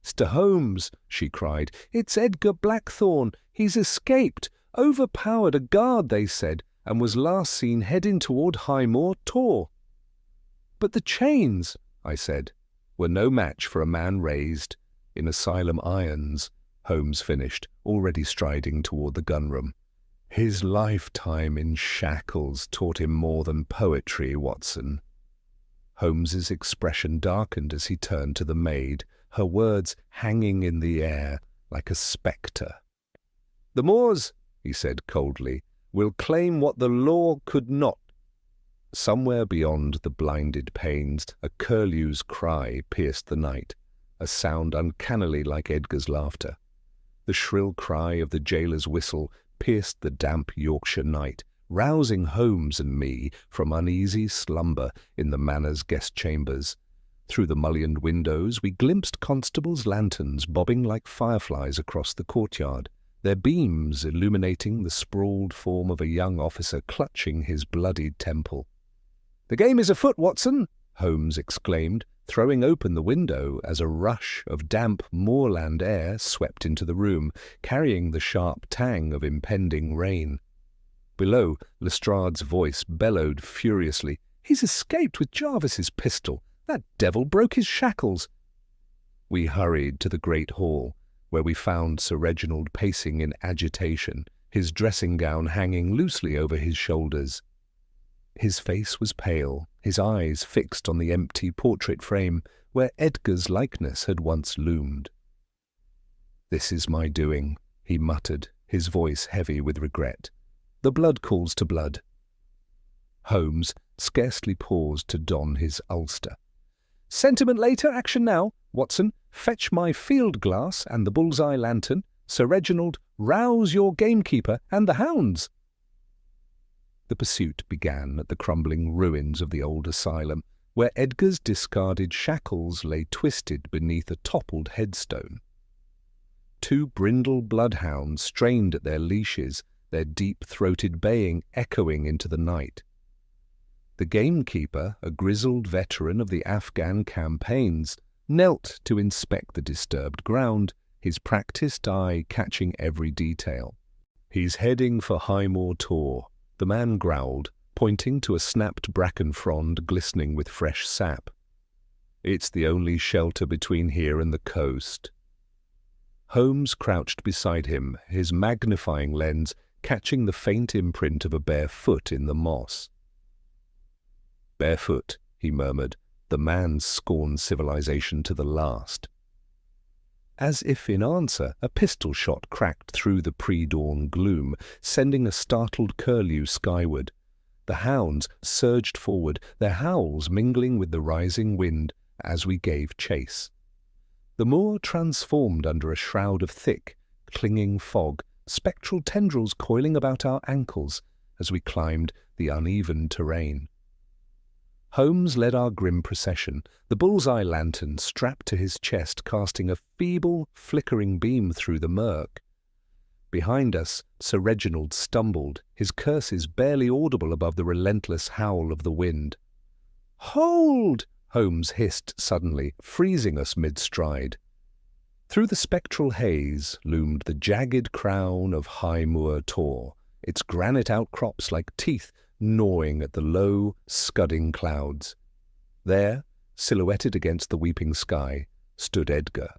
"Mr. Holmes," she cried, "it's Edgar Blackthorne. He's escaped, overpowered a guard, they said, and was last seen heading toward Highmore Tor." "But the chains," I said, "were no match for a man raised in asylum irons," Holmes finished, already striding toward the gunroom. "His lifetime in shackles taught him more than poetry, Watson." Holmes's expression darkened as he turned to the maid, her words hanging in the air like a spectre. "The Moors," he said coldly, "will claim what the law could not." Somewhere beyond the blinded panes, a curlew's cry pierced the night, a sound uncannily like Edgar's laughter. The shrill cry of the jailer's whistle pierced the damp Yorkshire night, rousing Holmes and me from uneasy slumber in the Manor's guest chambers. Through the mullioned windows we glimpsed constables' lanterns bobbing like fireflies across the courtyard, their beams illuminating the sprawled form of a young officer clutching his bloodied temple. "The game is afoot, Watson!" Holmes exclaimed, throwing open the window as a rush of damp moorland air swept into the room, carrying the sharp tang of impending rain. Below, Lestrade's voice bellowed furiously, "He's escaped with Jarvis's pistol! That devil broke his shackles!" We hurried to the great hall, where we found Sir Reginald pacing in agitation, his dressing gown hanging loosely over his shoulders. His face was pale, his eyes fixed on the empty portrait frame where Edgar's likeness had once loomed. "This is my doing," he muttered, his voice heavy with regret. "The blood calls to blood." Holmes scarcely paused to don his ulster. "Sentiment later, action now. Watson, fetch my field glass and the bull's-eye lantern. Sir Reginald, rouse your gamekeeper and the hounds." The pursuit began at the crumbling ruins of the old asylum, where Edgar's discarded shackles lay twisted beneath a toppled headstone. Two brindle bloodhounds strained at their leashes, their deep-throated baying echoing into the night. The gamekeeper, a grizzled veteran of the Afghan campaigns, knelt to inspect the disturbed ground, his practiced eye catching every detail. "He's heading for Highmore Tor," the man growled, pointing to a snapped bracken frond glistening with fresh sap. "It's the only shelter between here and the coast." Holmes crouched beside him, his magnifying lens catching the faint imprint of a bare foot in the moss. "Barefoot," he murmured, "the man scorned civilization to the last." As if in answer, a pistol shot cracked through the pre-dawn gloom, sending a startled curlew skyward. The hounds surged forward, their howls mingling with the rising wind as we gave chase. The moor transformed under a shroud of thick, clinging fog, spectral tendrils coiling about our ankles as we climbed the uneven terrain. Holmes led our grim procession, the bull's-eye lantern strapped to his chest casting a feeble, flickering beam through the murk. Behind us, Sir Reginald stumbled, his curses barely audible above the relentless howl of the wind. "Hold!" Holmes hissed suddenly, freezing us mid-stride. Through the spectral haze loomed the jagged crown of High Moor Tor, its granite outcrops like teeth gnawing at the low, scudding clouds. There, silhouetted against the weeping sky, stood Edgar.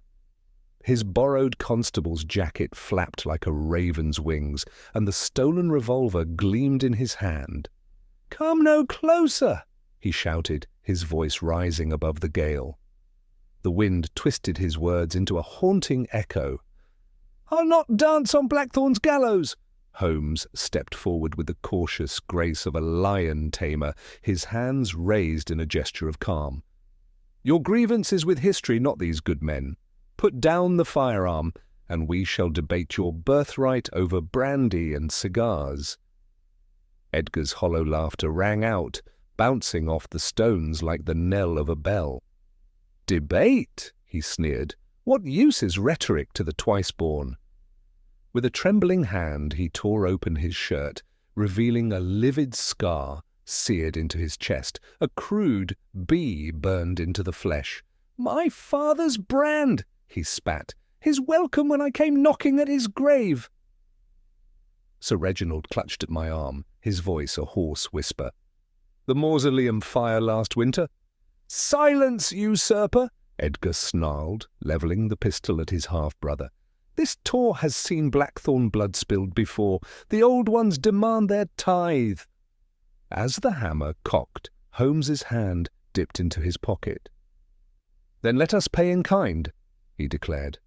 His borrowed constable's jacket flapped like a raven's wings, and the stolen revolver gleamed in his hand. "Come no closer!" he shouted, his voice rising above the gale. The wind twisted his words into a haunting echo. "I'll not dance on Blackthorn's gallows!" Holmes stepped forward with the cautious grace of a lion tamer, his hands raised in a gesture of calm. "Your grievance is with history, not these good men. Put down the firearm, and we shall debate your birthright over brandy and cigars." Edgar's hollow laughter rang out, bouncing off the stones like the knell of a bell. "Debate?" he sneered. "What use is rhetoric to the twice-born?" With a trembling hand he tore open his shirt, revealing a livid scar seared into his chest, a crude bee burned into the flesh. "My father's brand!" he spat. "His welcome when I came knocking at his grave!" Sir Reginald clutched at my arm, his voice a hoarse whisper. "The mausoleum fire last winter?" "Silence, usurper!" Edgar snarled, levelling the pistol at his half-brother. "This Tor has seen Blackthorn blood spilled before. The old ones demand their tithe." As the hammer cocked, Holmes's hand dipped into his pocket. "Then let us pay in kind," he declared.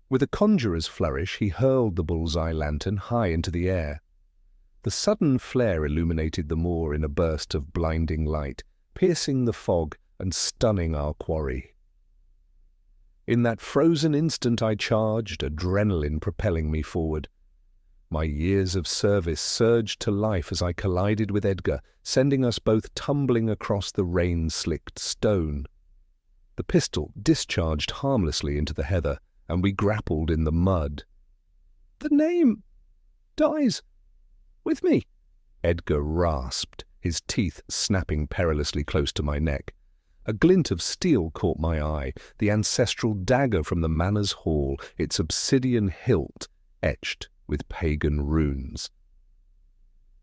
With a conjurer's flourish, he hurled the bull's-eye lantern high into the air. The sudden flare illuminated the moor in a burst of blinding light, piercing the fog and stunning our quarry. In that frozen instant I charged, adrenaline propelling me forward. My years of service surged to life as I collided with Edgar, sending us both tumbling across the rain-slicked stone. The pistol discharged harmlessly into the heather, and we grappled in the mud. "The name dies with me," Edgar rasped, his teeth snapping perilously close to my neck. A glint of steel caught my eye, the ancestral dagger from the manor's hall, its obsidian hilt etched with pagan runes.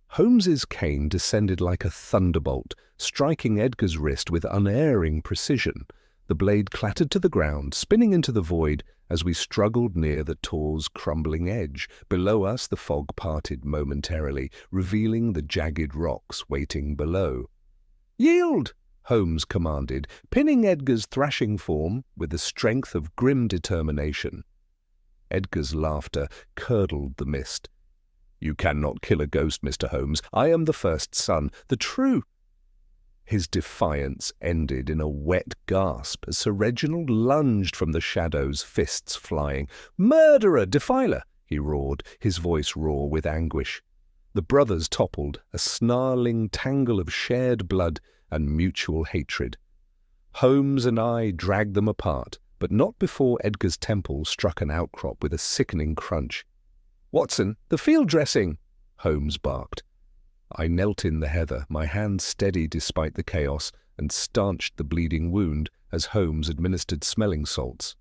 Holmes's cane descended like a thunderbolt, striking Edgar's wrist with unerring precision. The blade clattered to the ground, spinning into the void as we struggled near the Tor's crumbling edge. Below us the fog parted momentarily, revealing the jagged rocks waiting below. "Yield!" Holmes commanded, pinning Edgar's thrashing form with the strength of grim determination. Edgar's laughter curdled the mist. "You cannot kill a ghost, Mr. Holmes. I am the first son, the true—" His defiance ended in a wet gasp as Sir Reginald lunged from the shadows, fists flying. "Murderer! Defiler!" he roared, his voice raw with anguish. The brothers toppled, a snarling tangle of shared blood and mutual hatred. Holmes and I dragged them apart, but not before Edgar's temple struck an outcrop with a sickening crunch. "Watson, the field dressing!" Holmes barked. I knelt in the heather, my hand steady despite the chaos, and stanched the bleeding wound as Holmes administered smelling salts.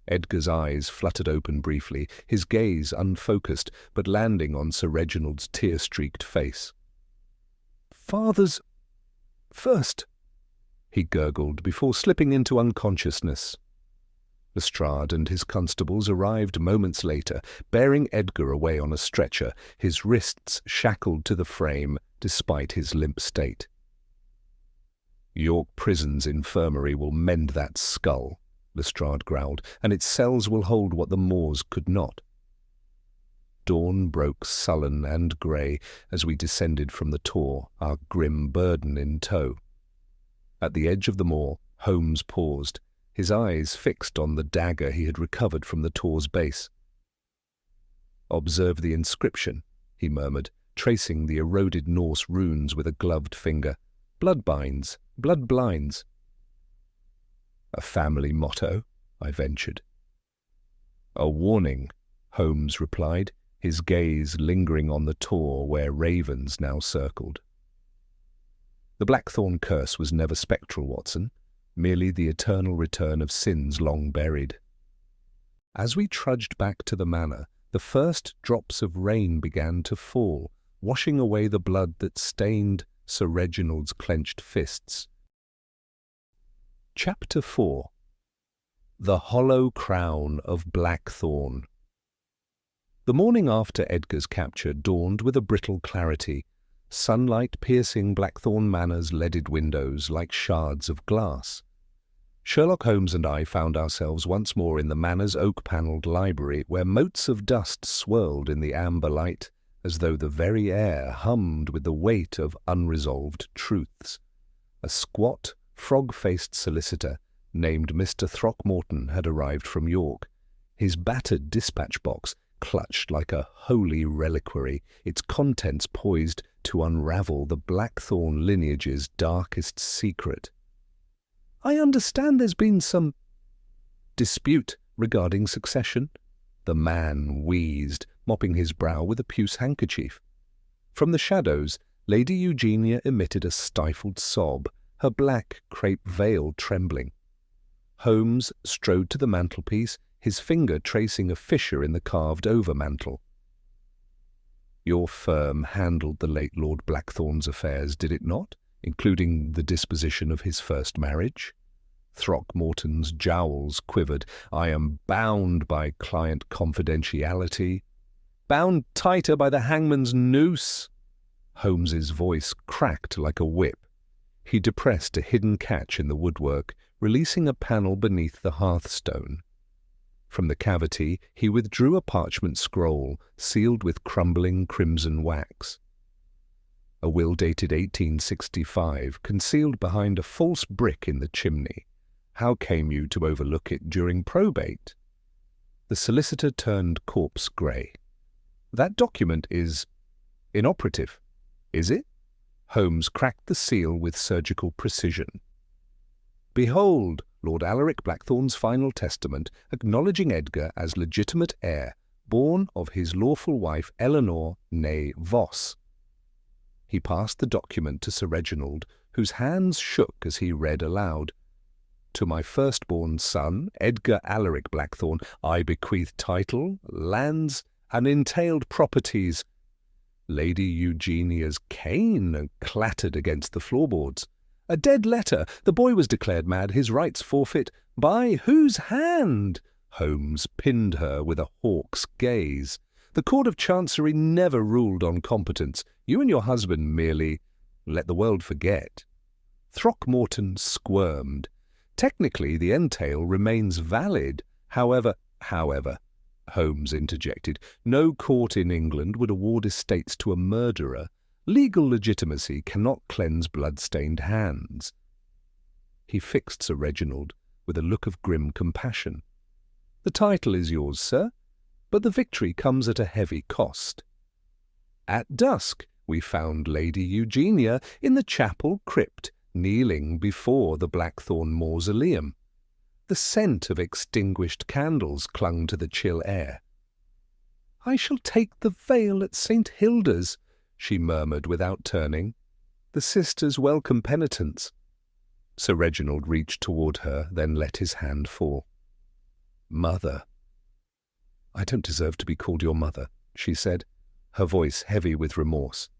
Edgar's eyes fluttered open briefly, his gaze unfocused, but landing on Sir Reginald's tear-streaked face. "Father's first," he gurgled before slipping into unconsciousness. Lestrade and his constables arrived moments later, bearing Edgar away on a stretcher, his wrists shackled to the frame despite his limp state. "York Prison's infirmary will mend that skull," Lestrade growled, "and its cells will hold what the moors could not." Dawn broke sullen and grey as we descended from the Tor, our grim burden in tow. At the edge of the moor, Holmes paused, his eyes fixed on the dagger he had recovered from the Tor's base. "Observe the inscription," he murmured, tracing the eroded Norse runes with a gloved finger. "Bloodbinds, blood blinds." "A family motto," I ventured. "A warning," Holmes replied, his gaze lingering on the tor where ravens now circled. The Blackthorn curse was never spectral, Watson, merely the eternal return of sins long buried. As we trudged back to the manor, the first drops of rain began to fall, washing away the blood that stained Sir Reginald's clenched fists. Chapter 4. The Hollow Crown of Blackthorn. The morning after Edgar's capture dawned with a brittle clarity, sunlight piercing Blackthorn Manor's leaded windows like shards of glass. Sherlock Holmes and I found ourselves once more in the manor's oak-panelled library, where motes of dust swirled in the amber light, as though the very air hummed with the weight of unresolved truths. A squat, frog-faced solicitor named Mr. Throckmorton had arrived from York. His battered dispatch box clutched like a holy reliquary, its contents poised to unravel the Blackthorn lineage's darkest secret. "I understand there's been some dispute regarding succession," the man wheezed, mopping his brow with a puce handkerchief. From the shadows, Lady Eugenia emitted a stifled sob, her black crape veil trembling. Holmes strode to the mantelpiece, his finger tracing a fissure in the carved overmantel. "Your firm handled the late Lord Blackthorn's affairs, did it not, including the disposition of his first marriage?" Throckmorton's jowls quivered. "I am bound by client confidentiality." "Bound tighter by the hangman's noose." Holmes's voice cracked like a whip. He depressed a hidden catch in the woodwork, releasing a panel beneath the hearthstone. From the cavity he withdrew a parchment scroll sealed with crumbling crimson wax. A will dated 1865, concealed behind a false brick in the chimney. How came you to overlook it during probate? The solicitor turned corpse grey. "That document is inoperative, is it?" Holmes cracked the seal with surgical precision. "Behold, Lord Alaric Blackthorn's final testament, acknowledging Edgar as legitimate heir, born of his lawful wife Eleanor née Voss." He passed the document to Sir Reginald, whose hands shook as he read aloud. "To my firstborn son, Edgar Alaric Blackthorn, I bequeath title, lands, and entailed properties." Lady Eugenia's cane clattered against the floorboards. "A dead letter! The boy was declared mad, his rights forfeit. By whose hand?" Holmes pinned her with a hawk's gaze. "The Court of Chancery never ruled on competence. You and your husband merely let the world forget." Throckmorton squirmed. "Technically, the entail remains valid. However, Holmes interjected, "no court in England would award estates to a murderer. Legal legitimacy cannot cleanse blood-stained hands." He fixed Sir Reginald with a look of grim compassion. "The title is yours, sir, but the victory comes at a heavy cost." At dusk we found Lady Eugenia in the chapel crypt, kneeling before the Blackthorn mausoleum. The scent of extinguished candles clung to the chill air. "I shall take the veil at St. Hilda's," she murmured without turning. "The sisters welcome penitents." Sir Reginald reached toward her, then let his hand fall. "Mother." "I don't deserve to be called your mother," she said, her voice heavy with remorse.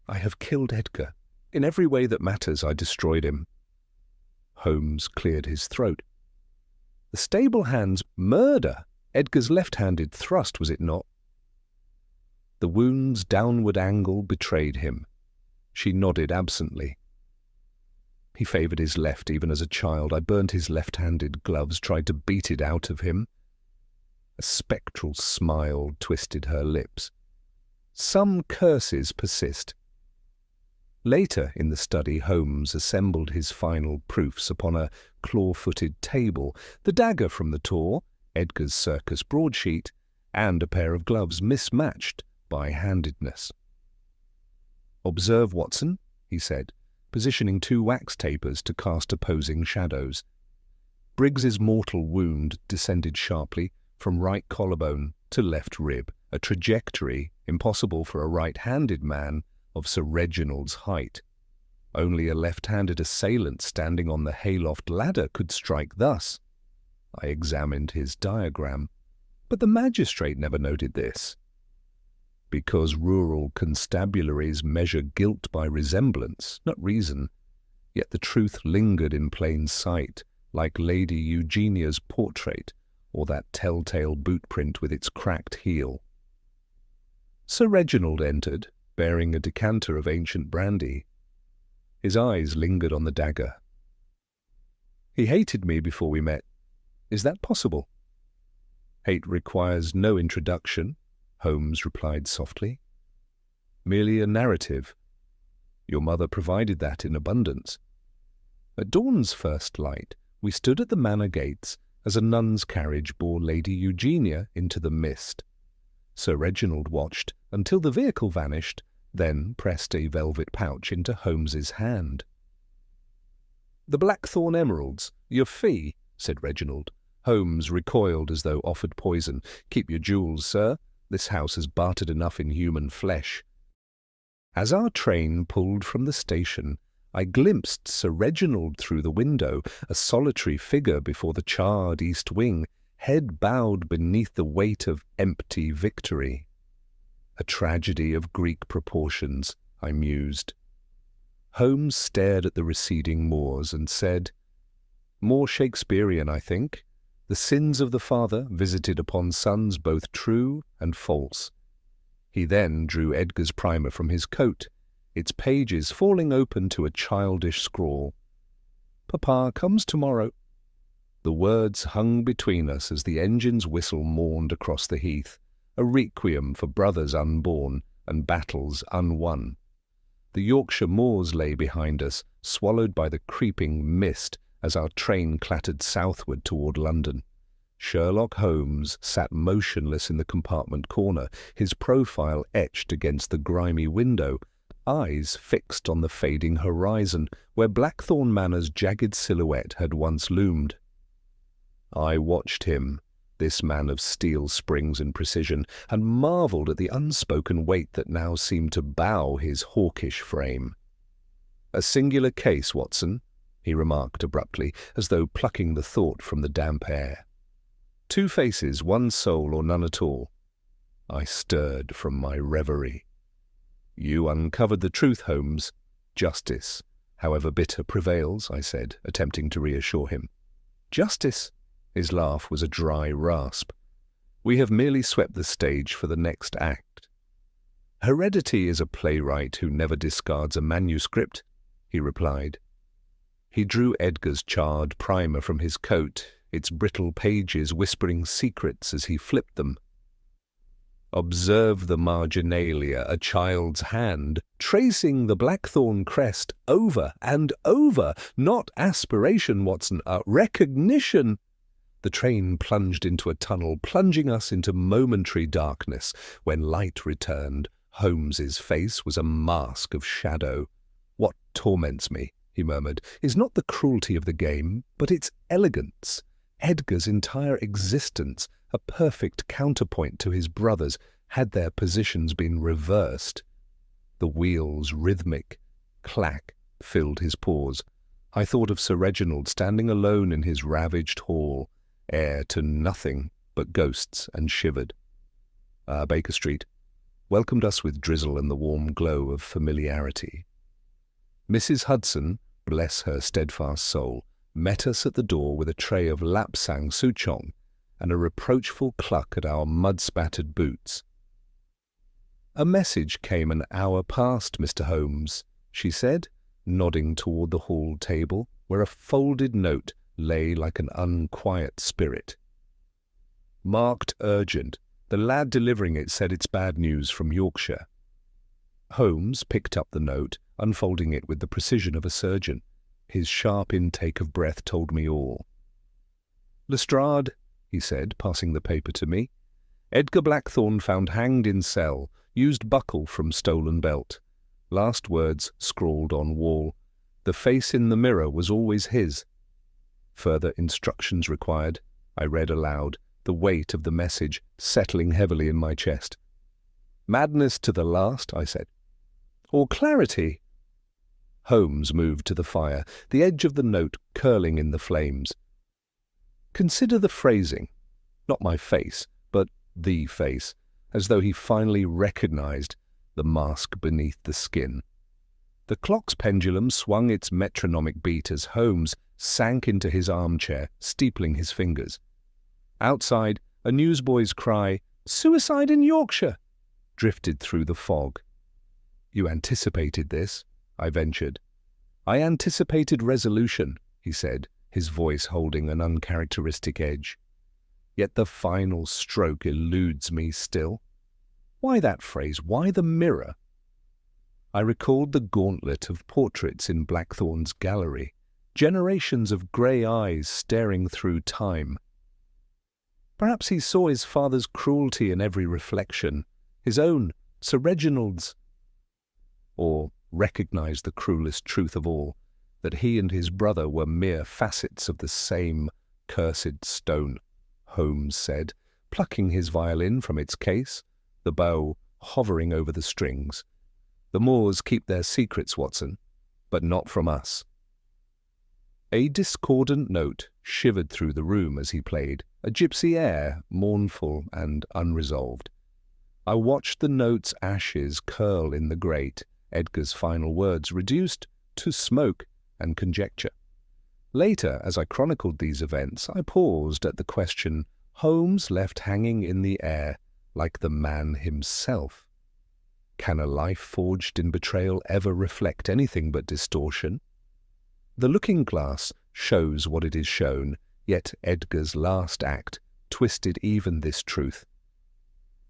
"I have killed Edgar. In every way that matters, I destroyed him." Holmes cleared his throat. "The stable hand's murder! Edgar's left-handed thrust, was it not?" The wound's downward angle betrayed him. She nodded absently. "He favoured his left even as a child. I burned his left-handed gloves, tried to beat it out of him." A spectral smile twisted her lips. "Some curses persist." Later in the study, Holmes assembled his final proofs upon a claw-footed table, the dagger from the tor, Edgar's circus broadsheet, and a pair of gloves mismatched by handedness. "Observe, Watson," he said, positioning 2 wax tapers to cast opposing shadows. Briggs's mortal wound descended sharply from right collarbone to left rib, a trajectory impossible for a right-handed man of Sir Reginald's height. Only a left-handed assailant standing on the hayloft ladder could strike thus. I examined his diagram, but the magistrate never noted this. Because rural constabularies measure guilt by resemblance, not reason, yet the truth lingered in plain sight, like Lady Eugenia's portrait or that telltale boot-print with its cracked heel. Sir Reginald entered, bearing a decanter of ancient brandy. His eyes lingered on the dagger. "He hated me before we met. Is that possible?" "Hate requires no introduction," Holmes replied softly. "Merely a narrative. Your mother provided that in abundance. At dawn's first light, we stood at the manor gates as a nun's carriage bore Lady Eugenia into the mist. Sir Reginald watched until the vehicle vanished, then pressed a velvet pouch into Holmes's hand. "The Blackthorn emeralds, your fee," said Reginald. Holmes recoiled as though offered poison. "Keep your jewels, sir. This house has bartered enough in human flesh." As our train pulled from the station, I glimpsed Sir Reginald through the window, a solitary figure before the charred east wing, head bowed beneath the weight of empty victory. A tragedy of Greek proportions, I mused. Holmes stared at the receding moors and said, "More Shakespearean, I think. The sins of the father visited upon sons both true and false." He then drew Edgar's primer from his coat, its pages falling open to a childish scrawl. "Papa comes tomorrow." The words hung between us as the engine's whistle mourned across the heath, a requiem for brothers unborn and battles unwon. The Yorkshire moors lay behind us, swallowed by the creeping mist as our train clattered southward toward London. Sherlock Holmes sat motionless in the compartment corner, his profile etched against the grimy window, eyes fixed on the fading horizon where Blackthorn Manor's jagged silhouette had once loomed. I watched him, this man of steel springs and precision, and marvelled at the unspoken weight that now seemed to bow his hawkish frame. "A singular case, Watson," he remarked abruptly, as though plucking the thought from the damp air. "Two faces, one soul, or none at all." I stirred from my reverie. "You uncovered the truth, Holmes. Justice, however bitter, prevails," I said, attempting to reassure him. "Justice?" His laugh was a dry rasp. "We have merely swept the stage for the next act." "Heredity is a playwright who never discards a manuscript," he replied. He drew Edgar's charred primer from his coat, its brittle pages whispering secrets as he flipped them. "Observe the marginalia, a child's hand, tracing the Blackthorn crest over and over. Not aspiration, Watson, recognition." The train plunged into a tunnel, plunging us into momentary darkness. When light returned, Holmes's face was a mask of shadow. "What torments me," he murmured, "is not the cruelty of the game, but its elegance. Edgar's entire existence, a perfect counterpoint to his brother's, had their positions been reversed." The wheel's rhythmic clack filled his pause. I thought of Sir Reginald standing alone in his ravaged hall, heir to nothing but ghosts, and shivered. Baker Street welcomed us with drizzle and the warm glow of familiarity. Mrs. Hudson, bless her steadfast soul, met us at the door with a tray of lapsang souchong and a reproachful cluck at our mud-spattered boots. "A message came an hour past, Mr. Holmes," she said, nodding toward the hall table, where a folded note lay like an unquiet spirit. "Marked urgent. The lad delivering it said it's bad news from Yorkshire." Holmes picked up the note, unfolding it with the precision of a surgeon. His sharp intake of breath told me all. "Lestrade," he said, passing the paper to me, Edgar Blackthorne found hanged in cell, used buckle from stolen belt. Last words scrawled on wall. The face in the mirror was always his. Further instructions required. I read aloud, the weight of the message settling heavily in my chest. Madness to the last, I said. Or clarity? Holmes moved to the fire, the edge of the note curling in the flames. Consider the phrasing. Not my face, but the face, as though he finally recognized the mask beneath the skin. The clock's pendulum swung its metronomic beat as Holmes sank into his armchair, steepling his fingers. Outside, a newsboy's cry, "Suicide in Yorkshire!" drifted through the fog. "You anticipated this?" I ventured. "I anticipated resolution," he said, his voice holding an uncharacteristic edge. "Yet the final stroke eludes me still. Why that phrase? Why the mirror?" I recalled the gauntlet of portraits in Blackthorne's gallery, generations of grey eyes staring through time. Perhaps he saw his father's cruelty in every reflection, his own, Sir Reginald's, or recognized the cruelest truth of all, that he and his brother were mere facets of the same cursed stone. Holmes said, plucking his violin from its case, the bow hovering over the strings. "The Moors keep their secrets, Watson, but not from us." A discordant note shivered through the room as he played, a gypsy air, mournful and unresolved. I watched the note's ashes curl in the grate, Edgar's final words reduced to smoke and conjecture. Later, as I chronicled these events, I paused at the question Holmes left hanging in the air, like the man himself. Can a life forged in betrayal ever reflect anything but distortion? The looking glass shows what it is shown, yet Edgar's last act twisted even this truth.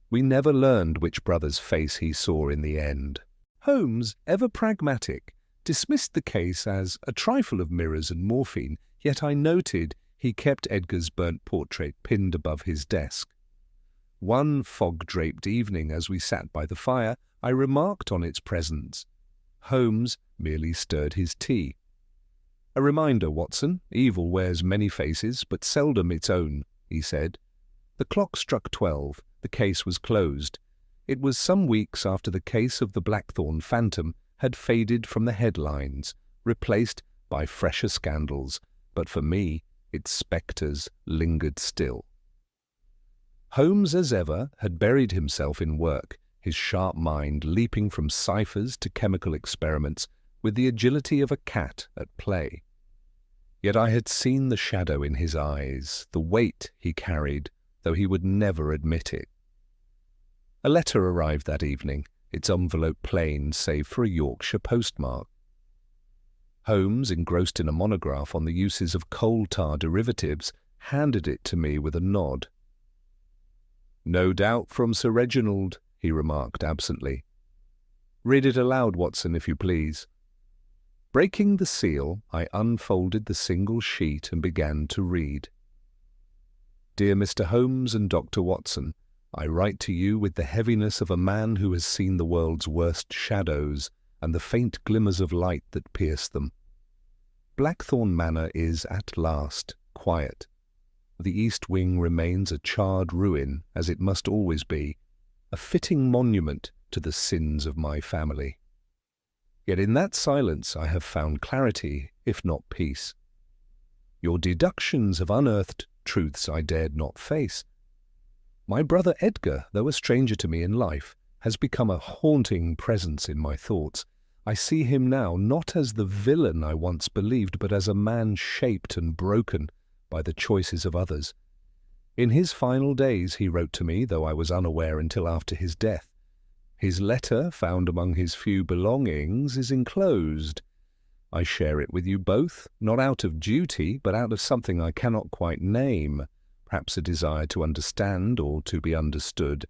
We never learned which brother's face he saw in the end. Holmes, ever pragmatic, dismissed the case as a trifle of mirrors and morphine, yet I noted he kept Edgar's burnt portrait pinned above his desk. One fog-draped evening as we sat by the fire, I remarked on its presence. Holmes merely stirred his tea. "A reminder, Watson, evil wears many faces, but seldom its own," he said. The clock struck 12. The case was closed. It was some weeks after the case of the Blackthorne Phantom had faded from the headlines, replaced by fresher scandals, but for me, its spectres lingered still. Holmes, as ever, had buried himself in work, his sharp mind leaping from ciphers to chemical experiments with the agility of a cat at play. Yet I had seen the shadow in his eyes, the weight he carried, though he would never admit it. A letter arrived that evening, its envelope plain save for a Yorkshire postmark. Holmes, engrossed in a monograph on the uses of coal tar derivatives, handed it to me with a nod. "No doubt from Sir Reginald," he remarked absently. "Read it aloud, Watson, if you please." Breaking the seal, I unfolded the single sheet and began to read. "Dear Mr. Holmes and Dr. Watson, I write to you with the heaviness of a man who has seen the world's worst shadows and the faint glimmers of light that pierce them. Blackthorne Manor is, at last, quiet. The east wing remains a charred ruin, as it must always be, a fitting monument to the sins of my family. Yet in that silence I have found clarity, if not peace. Your deductions have unearthed truths I dared not face. My brother Edgar, though a stranger to me in life, has become a haunting presence in my thoughts. I see him now not as the villain I once believed, but as a man shaped and broken by the choices of others. In his final days he wrote to me, though I was unaware until after his death. His letter, found among his few belongings, is enclosed. I share it with you both, not out of duty, but out of something I cannot quite name, perhaps a desire to understand or to be understood.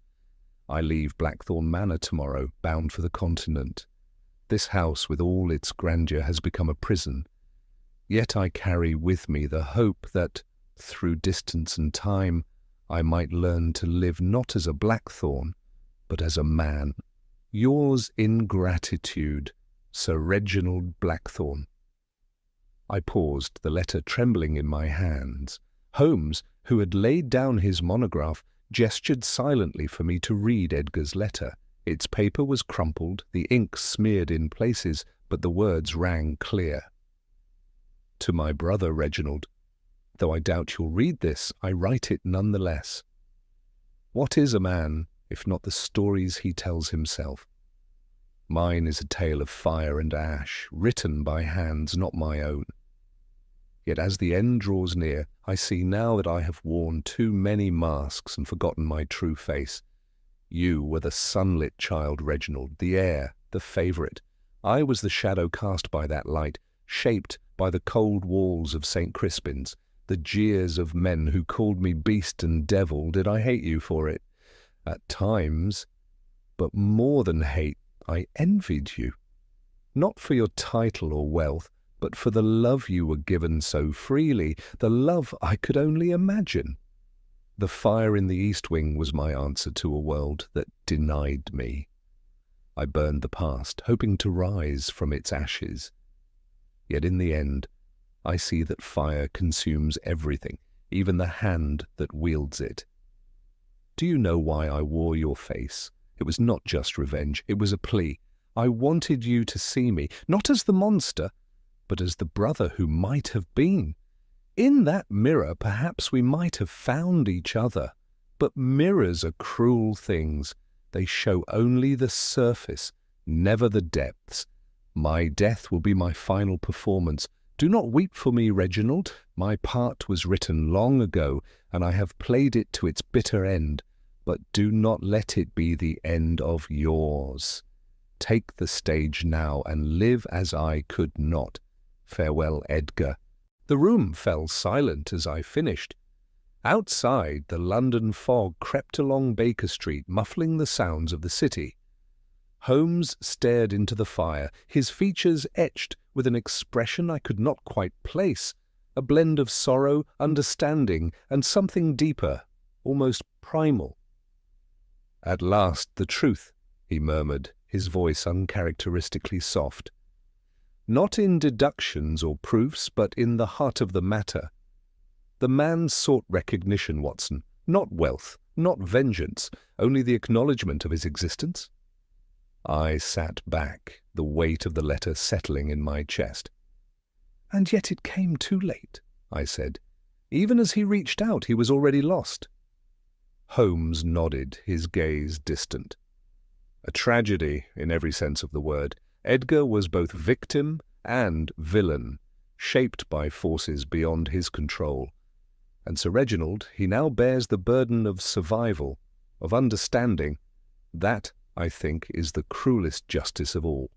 I leave Blackthorne Manor tomorrow, bound for the continent. This house, with all its grandeur, has become a prison. Yet I carry with me the hope that, through distance and time, I might learn to live not as a blackthorn, but as a man. Yours in gratitude, Sir Reginald Blackthorne. I paused, the letter trembling in my hands. Holmes, who had laid down his monograph, gestured silently for me to read Edgar's letter. Its paper was crumpled, the ink smeared in places, but the words rang clear. To my brother Reginald. Though I doubt you'll read this, I write it nonetheless. What is a man, if not the stories he tells himself? Mine is a tale of fire and ash, written by hands not my own. Yet as the end draws near, I see now that I have worn too many masks and forgotten my true face. You were the sunlit child, Reginald, the heir, the favourite. I was the shadow cast by that light, shaped by the cold walls of St. Crispin's, the jeers of men who called me beast and devil. Did I hate you for it? At times, but more than hate, I envied you. Not for your title or wealth, but for the love you were given so freely, the love I could only imagine. The fire in the East Wing was my answer to a world that denied me. I burned the past, hoping to rise from its ashes. Yet in the end, I see that fire consumes everything, even the hand that wields it. Do you know why I wore your face? It was not just revenge, it was a plea. I wanted you to see me, not as the monster, but as the brother who might have been. In that mirror, perhaps we might have found each other. But mirrors are cruel things. They show only the surface, never the depths. My death will be my final performance. Do not weep for me, Reginald. My part was written long ago, and I have played it to its bitter end. But do not let it be the end of yours. Take the stage now and live as I could not. Farewell, Edgar. The room fell silent as I finished. Outside, the London fog crept along Baker Street, muffling the sounds of the city. Holmes stared into the fire, his features etched with an expression I could not quite place, a blend of sorrow, understanding, and something deeper, almost primal. "At last, the truth," he murmured, his voice uncharacteristically soft. "Not in deductions or proofs, but in the heart of the matter. The man sought recognition, Watson, not wealth, not vengeance, only the acknowledgement of his existence." I sat back, the weight of the letter settling in my chest. "And yet it came too late," I said. "Even as he reached out, he was already lost." Holmes nodded, his gaze distant. A tragedy, in every sense of the word. Edgar was both victim and villain, shaped by forces beyond his control. And Sir Reginald, he now bears the burden of survival, of understanding. That, I think, is the cruelest justice of all.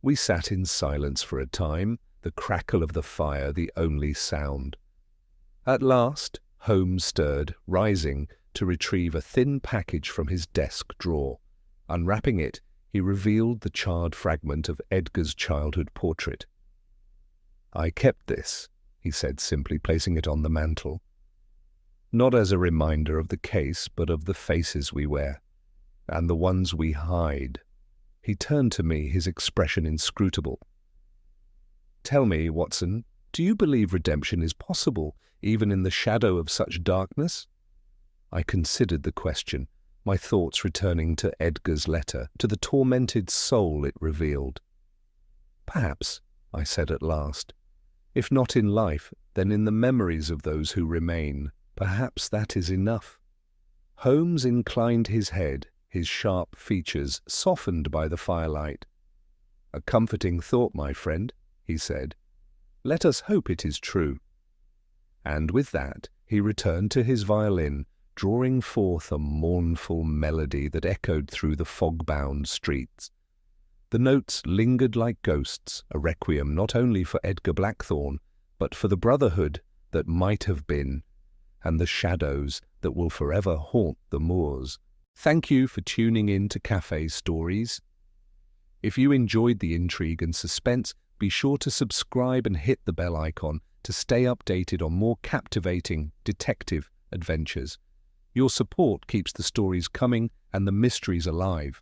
We sat in silence for a time, the crackle of the fire the only sound. At last, Holmes stirred, rising to retrieve a thin package from his desk drawer. Unwrapping it, he revealed the charred fragment of Edgar's childhood portrait. "I kept this," he said simply, placing it on the mantel. "Not as a reminder of the case, but of the faces we wear, and the ones we hide." He turned to me, his expression inscrutable. "Tell me, Watson, do you believe redemption is possible, even in the shadow of such darkness?" I considered the question, my thoughts returning to Edgar's letter, to the tormented soul it revealed. "Perhaps," I said at last. "If not in life, then in the memories of those who remain. Perhaps that is enough." Holmes inclined his head, his sharp features softened by the firelight. "A comforting thought, my friend," he said. "Let us hope it is true." And with that, he returned to his violin, drawing forth a mournful melody that echoed through the fog-bound streets. The notes lingered like ghosts, a requiem not only for Edgar Blackthorne, but for the brotherhood that might have been, and the shadows that will forever haunt the moors. Thank you for tuning in to Cafe Stories. If you enjoyed the intrigue and suspense, be sure to subscribe and hit the bell icon to stay updated on more captivating detective adventures. Your support keeps the stories coming and the mysteries alive.